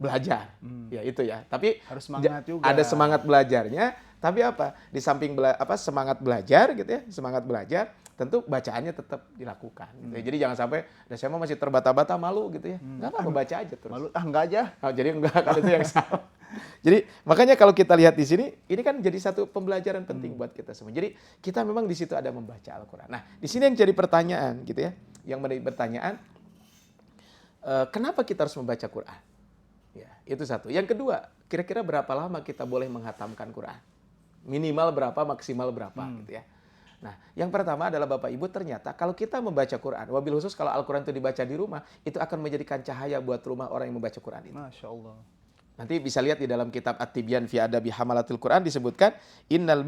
belajar. Ya itu ya. Tapi harus semangat juga. Ada semangat belajarnya, tapi apa? Di samping semangat belajar gitu ya, semangat belajar, tentu bacaannya tetap dilakukan. Gitu ya. Jadi jangan sampai, saya masih terbata-bata, malu gitu ya. Enggak apa-apa, baca aja terus. Malu, enggak aja. Oh, jadi enggak, kalau itu yang salah. Jadi makanya kalau kita lihat di sini, ini kan jadi satu pembelajaran penting buat kita semua. Jadi kita memang di situ ada membaca Al-Quran. Nah, di sini yang jadi pertanyaan gitu ya, yang menjadi pertanyaan, kenapa kita harus membaca Quran? Ya, itu satu. Yang kedua, kira-kira berapa lama kita boleh menghatamkan Quran? Minimal berapa, maksimal berapa gitu ya. Nah, yang pertama adalah Bapak Ibu, ternyata kalau kita membaca Quran, wabil khusus kalau Al-Quran itu dibaca di rumah, itu akan menjadikan cahaya buat rumah orang yang membaca Quran itu. Masya Allah. Nanti bisa lihat di dalam kitab At-Tibyan fi Adabi Hamalatil Quran disebutkan innal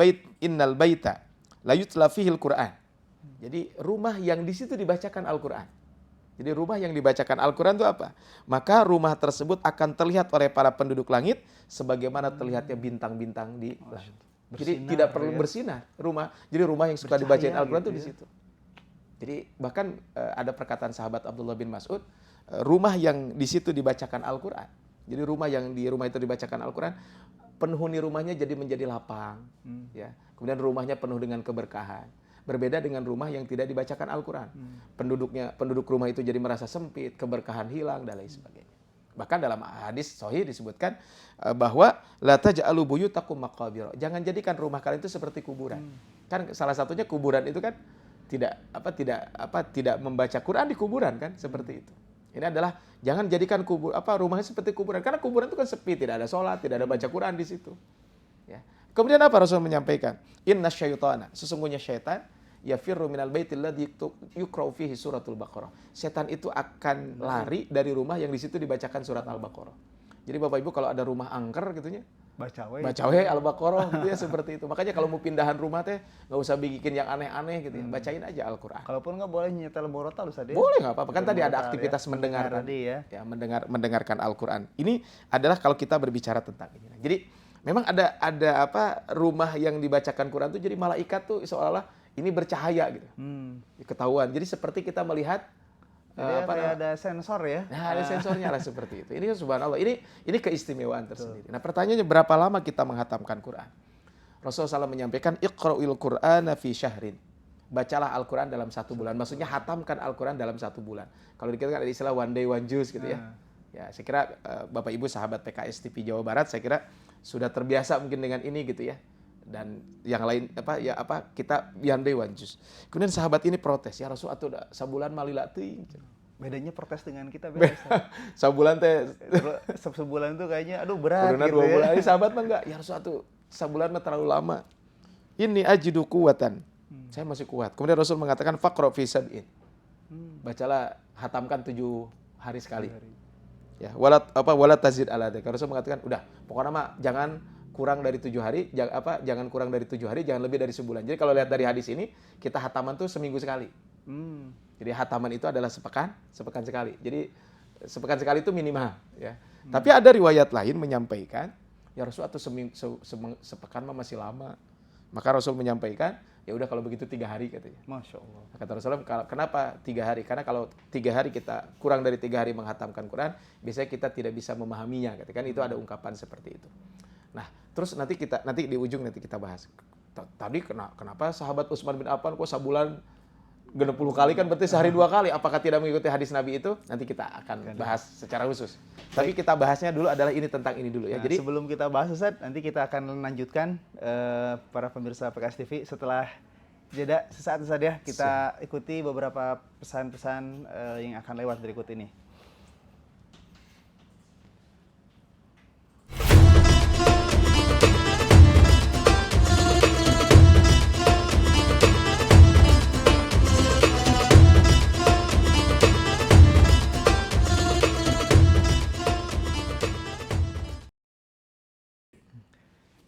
baita la yutla fihil Quran. Jadi rumah yang di situ dibacakan Al-Quran. Jadi rumah yang dibacakan Al-Quran itu apa? Maka rumah tersebut akan terlihat oleh para penduduk langit sebagaimana terlihatnya bintang-bintang di langit. Jadi tidak perlu bersinar rumah. Jadi rumah yang suka dibacain Al-Quran itu di situ. Jadi bahkan ada perkataan sahabat Abdullah bin Mas'ud, rumah yang di situ dibacakan Al-Quran. Jadi rumah yang di rumah itu dibacakan Al-Quran, penghuni rumahnya jadi menjadi lapang. Ya. Kemudian rumahnya penuh dengan keberkahan. Berbeda dengan rumah yang tidak dibacakan Al-Quran. Penduduk rumah itu jadi merasa sempit, keberkahan hilang, dan lain sebagainya. Bahkan dalam hadis sahih disebutkan bahwa la taj'alu buyutakum maqabir. Jangan jadikan rumah kalian itu seperti kuburan. Kan salah satunya kuburan itu kan tidak membaca Quran di kuburan kan, seperti itu. Ini adalah jangan jadikan rumahnya seperti kuburan, karena kuburan itu kan sepi, tidak ada sholat, tidak ada baca Quran di situ. Ya. Kemudian apa Rasul menyampaikan? Inna syaitana, sesungguhnya syaitan yafirru minal baitil ladzi yuqra'u fihi suratul Baqarah. Setan itu akan lari dari rumah yang di situ dibacakan surat Al-Baqarah. Jadi Bapak Ibu kalau ada rumah angker gitu ya, baca we Al-Baqarah gitu ya, seperti itu. Makanya kalau mau pindahan rumah teh nggak usah bikin yang aneh-aneh gitu ya. Bacain aja Al-Qur'an. Kalaupun nggak boleh nyetel borotal Ustaz ya. Boleh nggak apa-apa. Kan tadi ada aktivitas ya, mendengarkan. Tadi ya. Ya, mendengarkan Al-Qur'an. Ini adalah kalau kita berbicara tentang ini. Jadi memang ada rumah yang dibacakan Quran tuh jadi malaikat tuh seolah-olah ini bercahaya gitu. Ketahuan. Jadi seperti kita melihat kayak ada sensor ya. Nah, ada sensornya lah seperti itu. Ini subhanallah, ini keistimewaan tersendiri. Nah, pertanyaannya berapa lama kita menghatamkan Quran? Rasulullah SAW menyampaikan iqra'il Qur'ana fi syahrin. Bacalah Al-Quran dalam 1 bulan. Maksudnya hatamkan Al-Quran dalam 1 bulan. Kalau dikatakan ada istilah one day one juice gitu ya. Ya, saya kira Bapak Ibu sahabat PKS TV Jawa Barat saya kira sudah terbiasa mungkin dengan ini gitu ya. Dan yang lain kita yandai wanjus. Kemudian sahabat ini protes, ya Rasul atuh sabulan malila teuing. Bedanya protes dengan kita beda. Sabulan teh sebulan tuh kayaknya aduh berat gitu 2 bulan. Ini sahabat mah enggak, ya Rasul atuh sabulan mah terlalu lama. Ini ajidu kuwatan. Saya masih kuat. Kemudian Rasul mengatakan faqra fi sab'in. Bacalah, hatamkan 7 hari sekali. Ya, wala tazid ala dzalik. Rasul mengatakan udah, pokoknya mah jangan kurang dari 7 hari, jangan kurang dari 7 hari, jangan lebih dari sebulan. Jadi kalau lihat dari hadis ini, kita hataman tuh seminggu sekali. Jadi hataman itu adalah sepekan sekali. Jadi sepekan sekali itu minimal. Ya. Tapi ada riwayat lain menyampaikan, ya Rasul atau sepekan mah masih lama. Maka Rasul menyampaikan, ya udah kalau begitu 3 hari katanya. Masya Allah. Kata Rasulullah, kenapa 3 hari? Karena kalau 3 hari kita kurang dari 3 hari menghatamkan Quran, biasanya kita tidak bisa memahaminya. Kan itu ada ungkapan seperti itu. Nah, terus nanti di ujung nanti kita bahas. Tadi kenapa sahabat Utsman bin Affan kok sabulan Genep 10 kali kan berarti sehari 2 kali. Apakah tidak mengikuti hadis Nabi itu? Nanti kita akan bahas secara khusus. Tapi kita bahasnya dulu adalah ini tentang ini dulu ya. Nah, jadi sebelum kita bahas Ustaz, nanti kita akan lanjutkan para pemirsa PKS TV setelah jeda sesaat Ustaz ya. Kita ikuti beberapa pesan-pesan yang akan lewat berikut ini.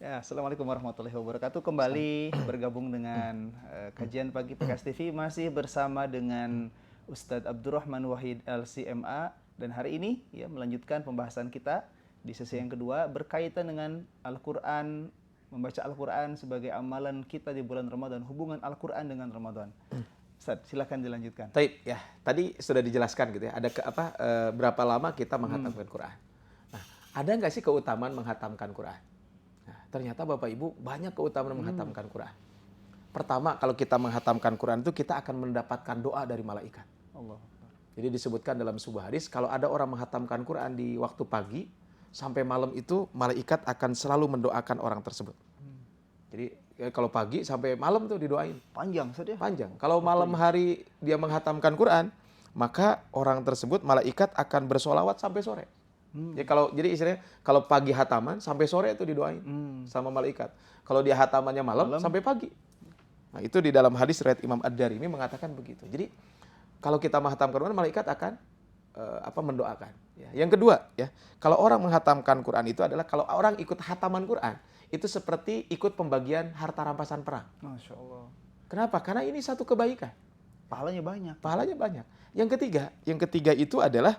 Ya, Assalamualaikum warahmatullahi wabarakatuh. Kembali bergabung dengan kajian pagi PKS TV, masih bersama dengan Ustadz Abdurrahman Wahid LCMA, dan hari ini ya melanjutkan pembahasan kita di sesi yang kedua berkaitan dengan Al-Quran, membaca Al-Quran sebagai amalan kita di bulan Ramadan, hubungan Al-Quran dengan Ramadan. Ustadz, silakan dilanjutkan. Taib, ya tadi sudah dijelaskan gitu ya. Ada berapa lama kita menghatamkan Quran. Nah, ada nggak sih keutamaan menghatamkan Quran? Nah, ternyata Bapak Ibu banyak keutamaan menghatamkan Quran. Pertama, kalau kita menghatamkan Quran itu kita akan mendapatkan doa dari malaikat. Allah. Jadi disebutkan dalam sebuah hadis, kalau ada orang menghatamkan Quran di waktu pagi sampai malam itu, malaikat akan selalu mendoakan orang tersebut. Jadi kalau pagi sampai malam tuh didoain. Panjang saja. Panjang. Kalau malam hari dia menghatamkan Quran, maka orang tersebut malaikat akan bersolawat sampai sore. Jadi istilahnya kalau pagi hataman sampai sore itu didoain sama malaikat. Kalau dia hatamannya malam sampai pagi. Nah, itu di dalam hadis riwayat Imam Ad-Darimi mengatakan begitu. Jadi kalau kita menghatamkan Quran, malaikat akan mendoakan. Ya. Yang kedua, ya, kalau orang menghatamkan Quran itu adalah kalau orang ikut hataman Quran, itu seperti ikut pembagian harta rampasan perang. Masya Allah. Kenapa? Karena ini satu kebaikan. Pahalanya banyak. Pahalanya banyak. Yang ketiga itu adalah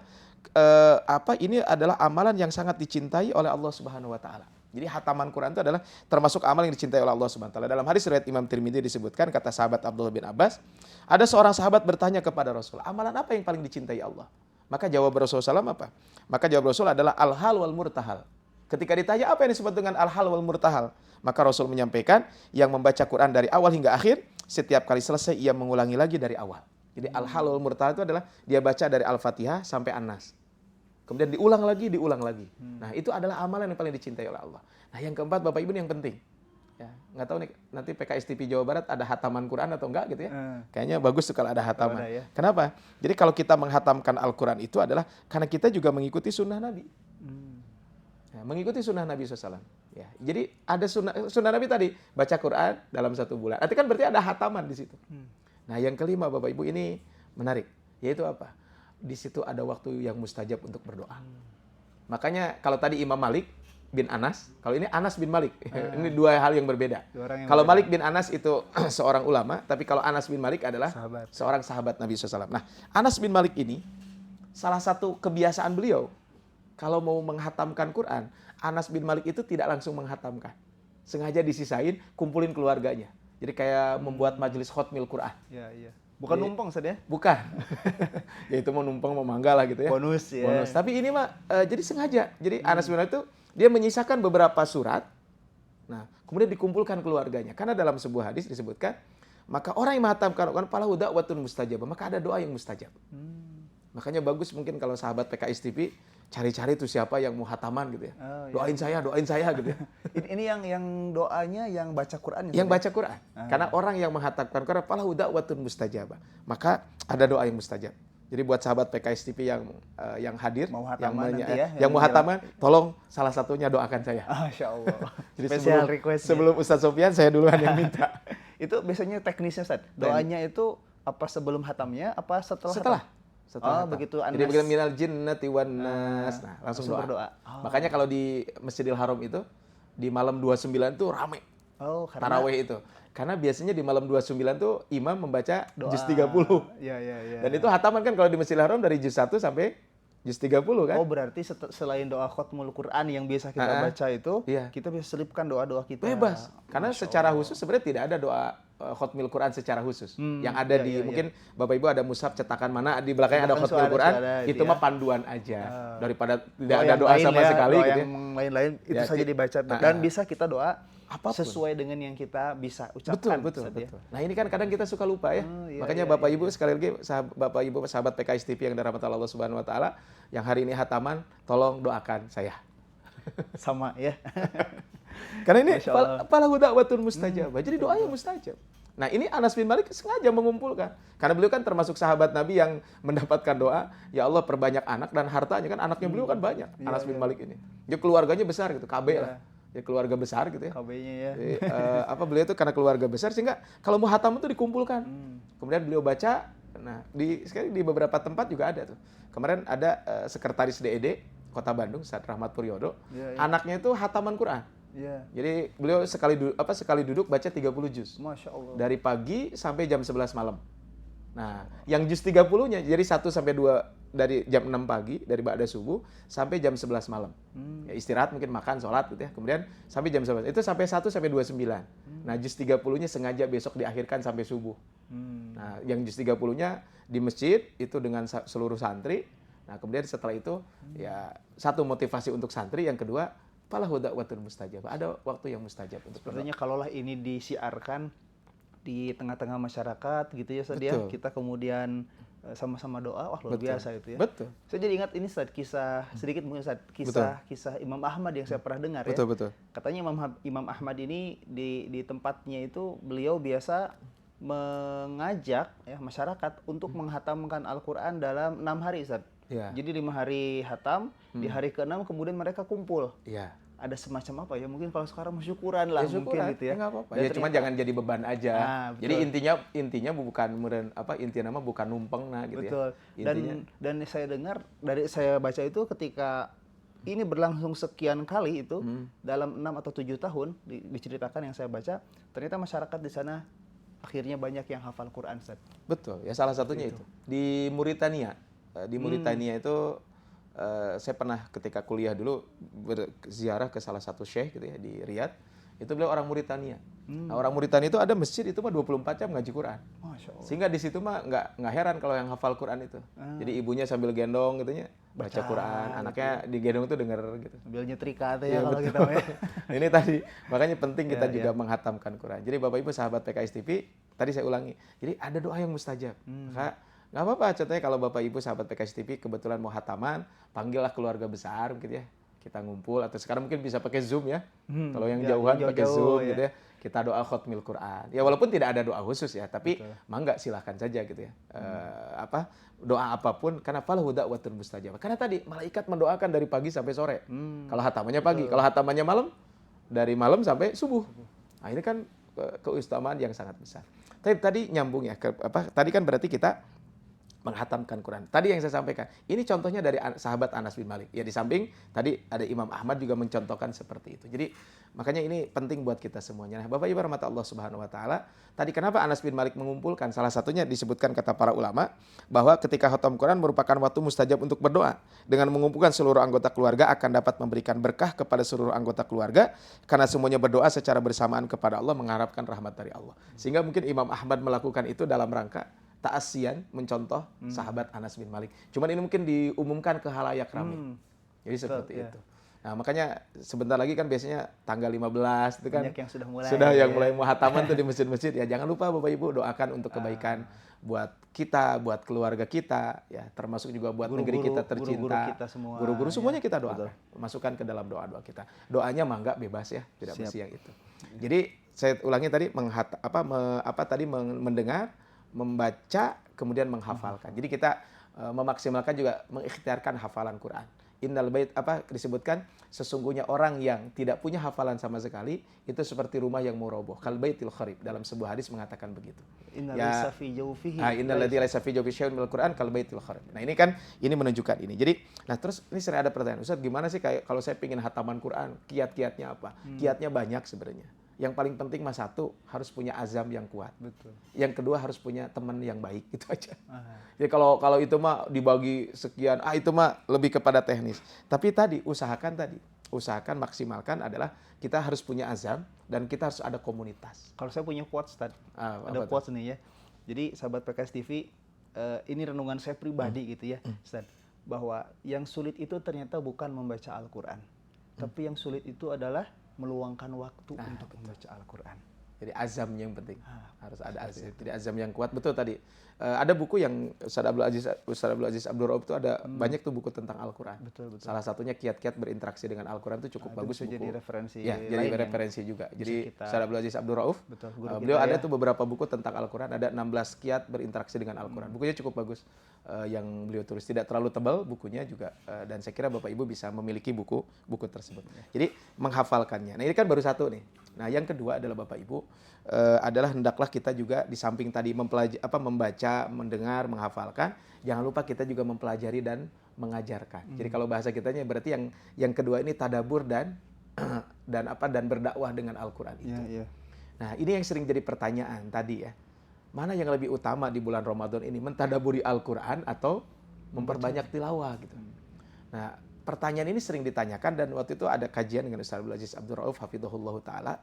ini adalah amalan yang sangat dicintai oleh Allah Subhanahu wa taala. Jadi hataman Quran itu adalah termasuk amal yang dicintai oleh Allah Subhanahu wa taala. Dalam hadis riwayat Imam Tirmidzi disebutkan, kata sahabat Abdullah bin Abbas, ada seorang sahabat bertanya kepada Rasul, amalan apa yang paling dicintai Allah? Maka jawab Rasulullah SAW apa? Maka jawab Rasul adalah al-hal wal murtahal. Ketika ditanya apa yang disebut dengan al-hal wal murtahal, maka Rasul menyampaikan yang membaca Quran dari awal hingga akhir, setiap kali selesai ia mengulangi lagi dari awal. Jadi al-hal wal murtahal itu adalah dia baca dari Al-Fatihah sampai An-Nas. Kemudian diulang lagi. Nah, itu adalah amalan yang paling dicintai oleh Allah. Nah, yang keempat Bapak Ibu yang penting. Ya, nggak tahu nih nanti PKS TV Jawa Barat ada hataman Quran atau enggak gitu ya. Kayaknya bagus tuh kalau ada hataman. Ada, ya. Kenapa? Jadi kalau kita menghatamkan Al-Quran itu adalah karena kita juga mengikuti sunnah Nabi. Ya, mengikuti sunnah Nabi SAW. Ya, jadi ada sunnah Nabi tadi, baca Quran dalam 1 bulan. Artinya kan berarti ada hataman di situ. Nah, yang kelima Bapak Ibu ini menarik. Yaitu apa? Di situ ada waktu yang mustajab untuk berdoa. Makanya kalau tadi Imam Malik bin Anas, kalau ini Anas bin Malik. Ini dua hal yang berbeda. Kalau Malik bin Anas itu seorang ulama, tapi kalau Anas bin Malik adalah seorang sahabat Nabi SAW. Nah, Anas bin Malik ini salah satu kebiasaan beliau kalau mau menghatamkan Quran, Anas bin Malik itu tidak langsung menghatamkan. Sengaja disisain, kumpulin keluarganya. Jadi kayak membuat majelis khotmil Quran. Iya. Bukan numpang saja? Bukan. Ya itu mau numpang, mau mangga lah gitu ya. Bonus ya. Bonus. Tapi ini mah jadi sengaja. Jadi Anas bin Malik itu dia menyisakan beberapa surat. Nah, kemudian dikumpulkan keluarganya. Karena dalam sebuah hadis disebutkan, maka orang yang menghatamkan Quran falahu da'watun mustajabah, maka ada doa yang mustajab. Makanya bagus mungkin kalau sahabat PKS TV cari-cari tuh siapa yang mau hataman gitu ya. Doain saya gitu ya. Ini yang doanya yang baca Quran. Yang baca Quran. Karena orang yang menghatamkan Quran falahu da'watun mustajabah. Maka ada doa yang mustajab. Jadi buat sahabat PKS TV yang hadir, mau hataman nanti ya, yang mau hataman, tolong salah satunya doakan saya. Masya Allah. Jadi request. Sebelum Ustadz Sofyan saya duluan yang minta. Itu biasanya teknisnya Ustadz. Doanya itu apa sebelum hatamnya, apa setelah? Setelah begitu Anas. Jadi begitu minal jinnati wan nas. Nah, langsung berdoa. Makanya kalau di Masjidil Haram itu di malam 29 tuh rame. Tarawih itu. Karena biasanya di malam 29 tuh imam membaca juz 30. Iya. Dan itu hataman kan kalau di Masjidil Haram dari juz 1 sampai juz 30 kan. Oh, berarti selain doa khotmul Quran yang biasa kita baca itu, kita bisa selipkan doa-doa kita. Bebas. Karena secara khusus sebenarnya tidak ada doa Khatmil Quran secara khusus. Yang ada iya, di iya, mungkin Bapak Ibu ada mushaf cetakan mana di belakangnya ada Belakang Khatmil Quran, itu itu ya. mah panduan aja. Daripada tidak ada yang doa lain sama ya, sekali doa gitu yang ya. lain-lain itu Ya, saja dibaca dan bisa kita doa apapun. sesuai dengan yang kita bisa ucapkan. Betul. Ustaz, ya. Nah ini kan kadang kita suka lupa ya. Iya, Makanya iya, Bapak iya, Ibu sekali lagi Bapak Ibu sahabat PKS TV yang dirahmati Allah Subhanahu Wa Taala, yang hari ini hataman, tolong doakan saya. Sama ya. Karena ini Masya Allah. falahu da'watun mustajabah. Jadi doanya mustajab. Nah ini Anas bin Malik sengaja mengumpulkan. Karena beliau kan termasuk sahabat Nabi yang mendapatkan doa, ya Allah perbanyak anak dan hartanya, kan anaknya beliau kan banyak. Anas bin Malik ini. Dia keluarganya besar gitu, KB lah. Ya keluarga besar gitu ya. KB-nya ya. Jadi, beliau itu karena keluarga besar sehingga kalau mau hatam itu dikumpulkan. Kemudian beliau baca. Nah sekarang di beberapa tempat juga ada tuh. Kemarin ada sekretaris DED Kota Bandung, Ustaz Rahmat Puryodo. Anaknya itu hataman Quran. Iya. Jadi beliau sekali duduk baca 30 juz. Masya Allah. Dari pagi sampai jam 11 malam. Nah, yang juz 30-nya jadi 1 sampai 2 dari jam 6 pagi dari ba'da subuh sampai jam 11 malam. Ya, istirahat mungkin makan, sholat gitu ya. Kemudian sampai jam 11. Itu sampai 1 sampai 29. Nah, juz 30-nya sengaja besok diakhirkan sampai subuh. Nah, yang juz 30-nya di masjid itu dengan seluruh santri. Nah, kemudian setelah itu ya satu motivasi untuk santri, yang kedua falahu da'watun mustajabah. Ada waktu yang mustajab untuk sepertinya kalaulah ini disiarkan di tengah-tengah masyarakat gitu ya Ustaz ya. Kita kemudian sama-sama doa, wah luar biasa itu ya. Betul. Saya jadi ingat ini Ustaz, kisah sedikit mungkin Ustaz, kisah Imam Ahmad yang saya pernah dengar ya. Betul. Katanya Imam Ahmad ini di tempatnya itu beliau biasa mengajak ya masyarakat untuk menghatamkan Al-Qur'an dalam 6 hari Ustaz. Ya. Jadi 5 hari hatam, di hari ke-6 kemudian mereka kumpul. Iya. Ada semacam apa ya? Mungkin kalau sekarang syukuran lah Ya, mungkin gitu ya. Nggak apa-apa. Dan Ya cuma jangan jadi beban aja. betul. Jadi intinya bukan intinya nama bukan numpeng gitu betul. ya. Dan saya dengar saya baca itu ketika ini berlangsung sekian kali itu dalam 6 atau 7 tahun diceritakan yang saya baca, ternyata masyarakat di sana akhirnya banyak yang hafal Quran, Ustaz. Betul. Ya salah satunya itu. Di Mauritania. Di Mauritania itu saya pernah ketika kuliah dulu berziarah ke salah satu syekh gitu ya di Riyadh. Itu beliau orang Mauritania. Nah, orang Mauritania itu ada masjid itu mah 24 jam ngaji Quran. Masya Allah. Sehingga di situ mah nggak heran kalau yang hafal Quran itu. Jadi ibunya sambil gendong gitu ya, baca Quran, anaknya digendong itu denger gitu. Sambil nyetrika tuh ya kalau kita ya. Ini tadi makanya penting kita juga menghatamkan Quran. Jadi Bapak Ibu sahabat PKS TV, tadi saya ulangi. Jadi ada doa yang mustajab. Maka nggak apa-apa, contohnya kalau Bapak Ibu sahabat PKS TV kebetulan mau hataman, panggillah keluarga besar gitu ya. Kita ngumpul, atau sekarang mungkin bisa pakai Zoom ya. Kalau yang jauhan pakai Zoom gitu ya. Kita doa khatmil Quran. Ya walaupun tidak ada doa khusus ya, tapi mangga silahkan saja gitu ya. Doa apapun, karena falahu da'watun mustajabah. Karena tadi malaikat mendoakan dari pagi sampai sore. Kalau hatamannya pagi, kalau hatamannya malam, dari malam sampai subuh. Nah ini kan keutamaan yang sangat besar. Tapi tadi nyambung ya, tadi kan berarti kita menghatamkan Quran. Tadi yang saya sampaikan, ini contohnya dari sahabat Anas bin Malik. Ya di samping tadi ada Imam Ahmad juga mencontohkan seperti itu. Jadi makanya ini penting buat kita semuanya. Nah, Bapak Ibu rahmati Allah Subhanahu wa taala, tadi kenapa Anas bin Malik mengumpulkan? Salah satunya disebutkan kata para ulama bahwa ketika khatam Quran merupakan waktu mustajab untuk berdoa. Dengan mengumpulkan seluruh anggota keluarga akan dapat memberikan berkah kepada seluruh anggota keluarga karena semuanya berdoa secara bersamaan kepada Allah mengharapkan rahmat dari Allah. Sehingga mungkin Imam Ahmad melakukan itu dalam rangka ta'asian, mencontoh sahabat Anas bin Malik. Cuman ini mungkin diumumkan ke halayak ramai. Jadi seperti itu. Nah, makanya sebentar lagi kan biasanya tanggal 15 itu kan banyak yang mulai mau hataman tuh di masjid-masjid. Ya jangan lupa Bapak Ibu doakan untuk kebaikan buat kita, buat keluarga kita, ya termasuk juga buat negeri kita tercinta. Guru-guru kita semua. Guru-guru semuanya kita doakan. Masukkan ke dalam doa-doa kita. Doanya mangga bebas ya, tidak mesti yang itu. Jadi saya ulangi tadi mendengar, membaca, kemudian menghafalkan. Jadi kita memaksimalkan juga mengikhtiarkan hafalan Quran. Innal bait disebutkan sesungguhnya orang yang tidak punya hafalan sama sekali itu seperti rumah yang mau roboh. Kal baitil kharib, dalam sebuah hadis mengatakan begitu. Innal ladzi fi jawfihi. Innal ladzi laysa fi jawfihi syai'un minal Quran kal baitil kharib. Nah, ini menunjukkan ini. Jadi, terus ini sering ada pertanyaan, Ustaz, gimana sih kalau saya ingin hataman Quran, kiat-kiatnya apa? Kiatnya banyak sebenarnya. Yang paling penting mas satu, harus punya azam yang kuat. Betul. Yang kedua harus punya teman yang baik, itu aja. Jadi kalau itu mah dibagi sekian, itu mah lebih kepada teknis. Tapi tadi usahakan tadi usahakan maksimalkan adalah kita harus punya azam dan kita harus ada komunitas. Kalau saya punya quotes, Ustaz. Ada Apa tuh? quotes nih ya. Jadi sahabat PKS TV, ini renungan saya pribadi gitu ya, Ustaz. Bahwa yang sulit itu ternyata bukan membaca Al-Quran. Tapi yang sulit itu adalah meluangkan waktu untuk membaca Al-Quran. Jadi azam yang penting. Harus ada azam. Jadi azam yang kuat. Betul tadi. Ada buku yang Ustaz Abdul Aziz Abdul Rauf itu ada banyak tuh buku tentang Al-Quran. Betul. Salah satunya kiat-kiat berinteraksi dengan Al-Quran itu cukup bagus buku. Jadi referensi. Ya, jadi referensi juga. Jadi Ustaz Abdul Aziz Abdul Rauf, beliau ada tuh beberapa buku tentang Al-Quran. Ada 16 kiat berinteraksi dengan Al-Quran. Bukunya cukup bagus. Yang beliau tulis tidak terlalu tebal bukunya juga. Dan saya kira Bapak Ibu bisa memiliki buku tersebut. Jadi menghafalkannya. Nah ini kan baru satu nih. Nah yang kedua adalah Bapak Ibu, adalah hendaklah kita juga di samping tadi membaca, mendengar, menghafalkan, jangan lupa kita juga mempelajari dan mengajarkan. Jadi kalau bahasa kitanya berarti yang kedua ini tadabur dan berdakwah dengan Al-Quran itu. Nah ini yang sering jadi pertanyaan tadi ya. Mana yang lebih utama di bulan Ramadan ini, mentadaburi Al-Quran atau memperbanyak tilawah gitu. Nah pertanyaan ini sering ditanyakan dan waktu itu ada kajian dengan Ustaz Abdul Aziz Abdul Rauf hafizahullah ta'ala.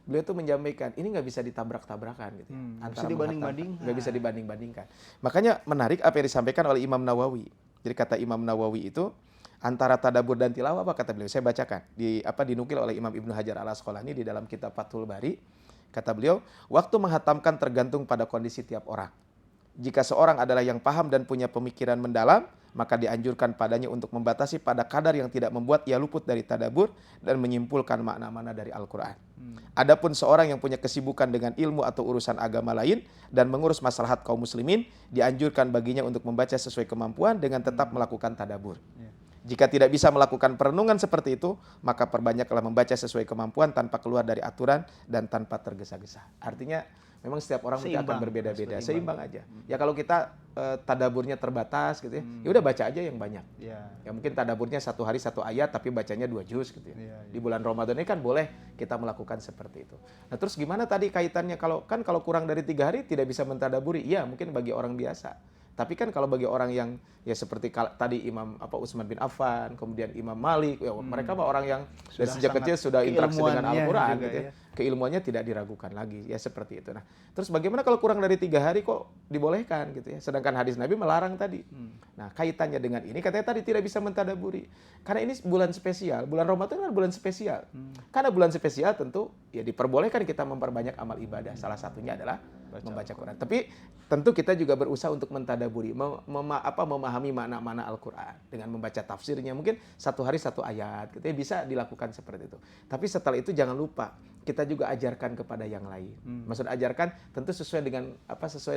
Beliau tuh menyampaikan ini nggak bisa ditabrak-tabrakan gitu ya. Antara nggak bisa dibanding-bandingkan. Makanya menarik apa yang disampaikan oleh Imam Nawawi. Jadi kata Imam Nawawi itu antara tadabur dan tilawah apa kata beliau? Saya bacakan dinukil oleh Imam Ibnu Hajar Al-Asqalani di dalam kitab Fathul Bari. Kata beliau, waktu menghatamkan tergantung pada kondisi tiap orang. Jika seorang adalah yang paham dan punya pemikiran mendalam, maka dianjurkan padanya untuk membatasi pada kadar yang tidak membuat ia luput dari tadabur dan menyimpulkan makna-makna dari Al-Quran. Adapun seorang yang punya kesibukan dengan ilmu atau urusan agama lain dan mengurus maslahat kaum muslimin, dianjurkan baginya untuk membaca sesuai kemampuan dengan tetap melakukan tadabur. Jika tidak bisa melakukan perenungan seperti itu, maka perbanyaklah membaca sesuai kemampuan tanpa keluar dari aturan dan tanpa tergesa-gesa. Artinya memang setiap orang mungkin akan berbeda-beda, seimbang aja. Ya kalau kita tadaburnya terbatas gitu ya, ya udah baca aja yang banyak. Ya mungkin tadaburnya 1 hari 1 ayat tapi bacanya 2 juz gitu ya. Di bulan Ramadan ini kan boleh kita melakukan seperti itu. Nah terus gimana tadi kaitannya kalau kurang dari 3 hari tidak bisa mentadaburi? Iya mungkin bagi orang biasa. Tapi kan kalau bagi orang yang ya seperti tadi Imam Utsman bin Affan, kemudian Imam Malik, ya mereka mah orang yang dari sejak kecil sudah interaksi dengan Al-Quran gitu ya. Keilmuannya tidak diragukan lagi, ya seperti itu. Nah, terus bagaimana kalau kurang dari 3 hari kok dibolehkan gitu ya? Sedangkan hadis Nabi melarang tadi. Nah, kaitannya dengan ini katanya tadi tidak bisa mentadaburi. Karena ini bulan spesial, bulan Ramadan kan bulan spesial. Karena bulan spesial tentu ya diperbolehkan kita memperbanyak amal ibadah. Salah satunya adalah membaca Quran. Tapi tentu kita juga berusaha untuk mentadaburi, memahami makna-makna Al-Quran dengan membaca tafsirnya. Mungkin 1 hari 1 ayat, gitu ya, bisa dilakukan seperti itu. Tapi setelah itu jangan lupa kita juga ajarkan kepada yang lain. Maksud ajarkan tentu sesuai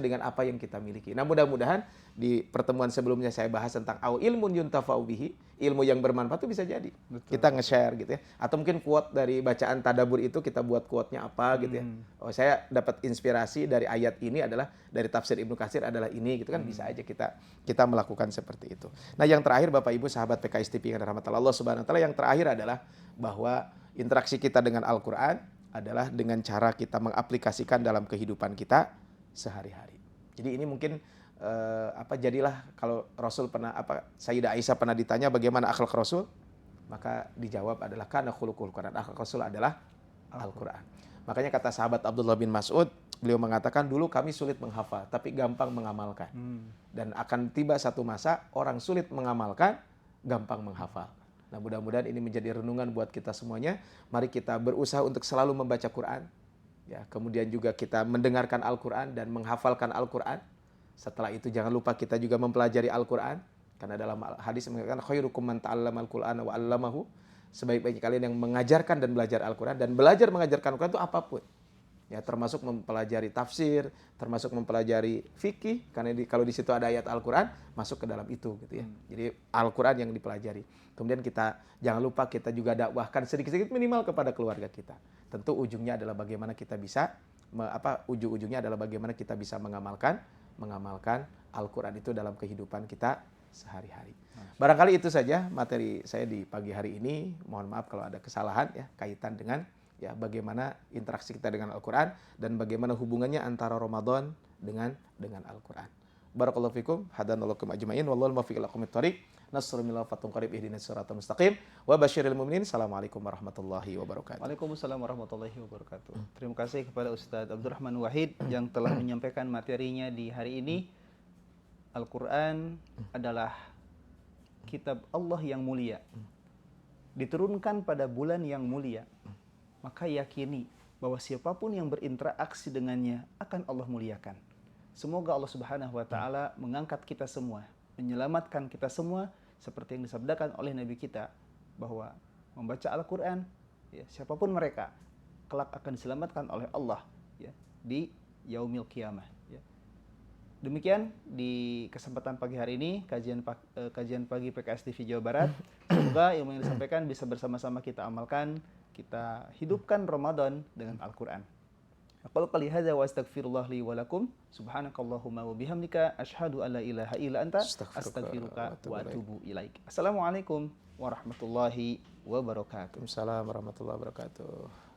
dengan apa yang kita miliki. Nah mudah-mudahan di pertemuan sebelumnya saya bahas tentang ilmun yuntafa'u bihi, ilmu yang bermanfaat itu bisa jadi. Betul. Kita nge-share gitu ya. Atau mungkin quote dari bacaan tadabbur itu kita buat quote-nya apa gitu ya. Oh saya dapat inspirasi dari ayat ini adalah dari tafsir Ibnu Katsir adalah ini gitu kan, bisa aja kita melakukan seperti itu. Nah yang terakhir Bapak Ibu sahabat PKS TV yang dirahmati Allah Subhanahu wa taala, yang terakhir adalah bahwa interaksi kita dengan Al-Quran adalah dengan cara kita mengaplikasikan dalam kehidupan kita sehari-hari. Jadi ini mungkin jadilah kalau Rasul pernah Sayyidah Aisyah pernah ditanya bagaimana akhlak Rasul, maka dijawab adalah kana khuluqul Quran. Akhlak Rasul adalah Al-Quran. Makanya kata sahabat Abdullah bin Mas'ud, beliau mengatakan dulu kami sulit menghafal tapi gampang mengamalkan. Dan akan tiba satu masa orang sulit mengamalkan, gampang menghafal. Nah mudah-mudahan ini menjadi renungan buat kita semuanya. Mari kita berusaha untuk selalu membaca Quran. Ya, kemudian juga kita mendengarkan Al-Quran dan menghafalkan Al-Quran. Setelah itu jangan lupa kita juga mempelajari Al-Quran. Karena dalam hadis mengatakan khairukum man ta'allamal Qur'ana wa 'allamahu. Sebaik-baiknya kalian yang mengajarkan dan belajar Al-Quran. Dan belajar mengajarkan Al-Quran itu apapun. Ya, termasuk mempelajari tafsir, termasuk mempelajari fikih, karena kalau di situ ada ayat Al-Quran, masuk ke dalam itu gitu ya. Jadi Al-Quran yang dipelajari. Kemudian kita jangan lupa kita juga dakwahkan sedikit-sedikit minimal kepada keluarga kita. Tentu ujungnya adalah bagaimana kita bisa ujung-ujungnya adalah bagaimana kita bisa mengamalkan Al-Quran itu dalam kehidupan kita sehari-hari. Barangkali itu saja materi saya di pagi hari ini. Mohon maaf kalau ada kesalahan ya kaitan dengan ya bagaimana interaksi kita dengan Al-Quran dan bagaimana hubungannya antara Ramadan dengan Al-Quran. Barakallahu fikum, hadanallahu ajma'in, wallahu muwaffiq ila aqwamit thoriq. Nasrul minallah fathun qarib, ihdinas siratal mustaqim, wa basyiril mu'minin. Assalamualaikum warahmatullahi wabarakatuh. Waalaikumsalam warahmatullahi wabarakatuh. Terima kasih kepada Ustadz Abdurrahman Wahid yang telah menyampaikan materinya di hari ini. Al-Quran adalah kitab Allah yang mulia, diturunkan pada bulan yang mulia. Maka yakini bahwa siapapun yang berinteraksi dengannya akan Allah muliakan. Semoga Allah Subhanahu wa taala mengangkat kita semua, menyelamatkan kita semua seperti yang disabdakan oleh Nabi kita bahwa membaca Al-Qur'an, ya, siapapun mereka kelak akan diselamatkan oleh Allah, ya, di yaumil qiyamah, ya. Demikian di kesempatan pagi hari ini kajian pagi PKS TV Jawa Barat. Semoga ilmu yang disampaikan bisa bersama-sama kita amalkan, kita hidupkan Ramadan dengan Al-Qur'an. Aqulu qouli hadza wa astaghfirullah li wa lakum. Subhanakallahumma wa bihamdika asyhadu an la ilaha illa anta astaghfiruka wa atubu ilaik. Assalamualaikum warahmatullahi wabarakatuh. Waalaikumsalam warahmatullahi wabarakatuh.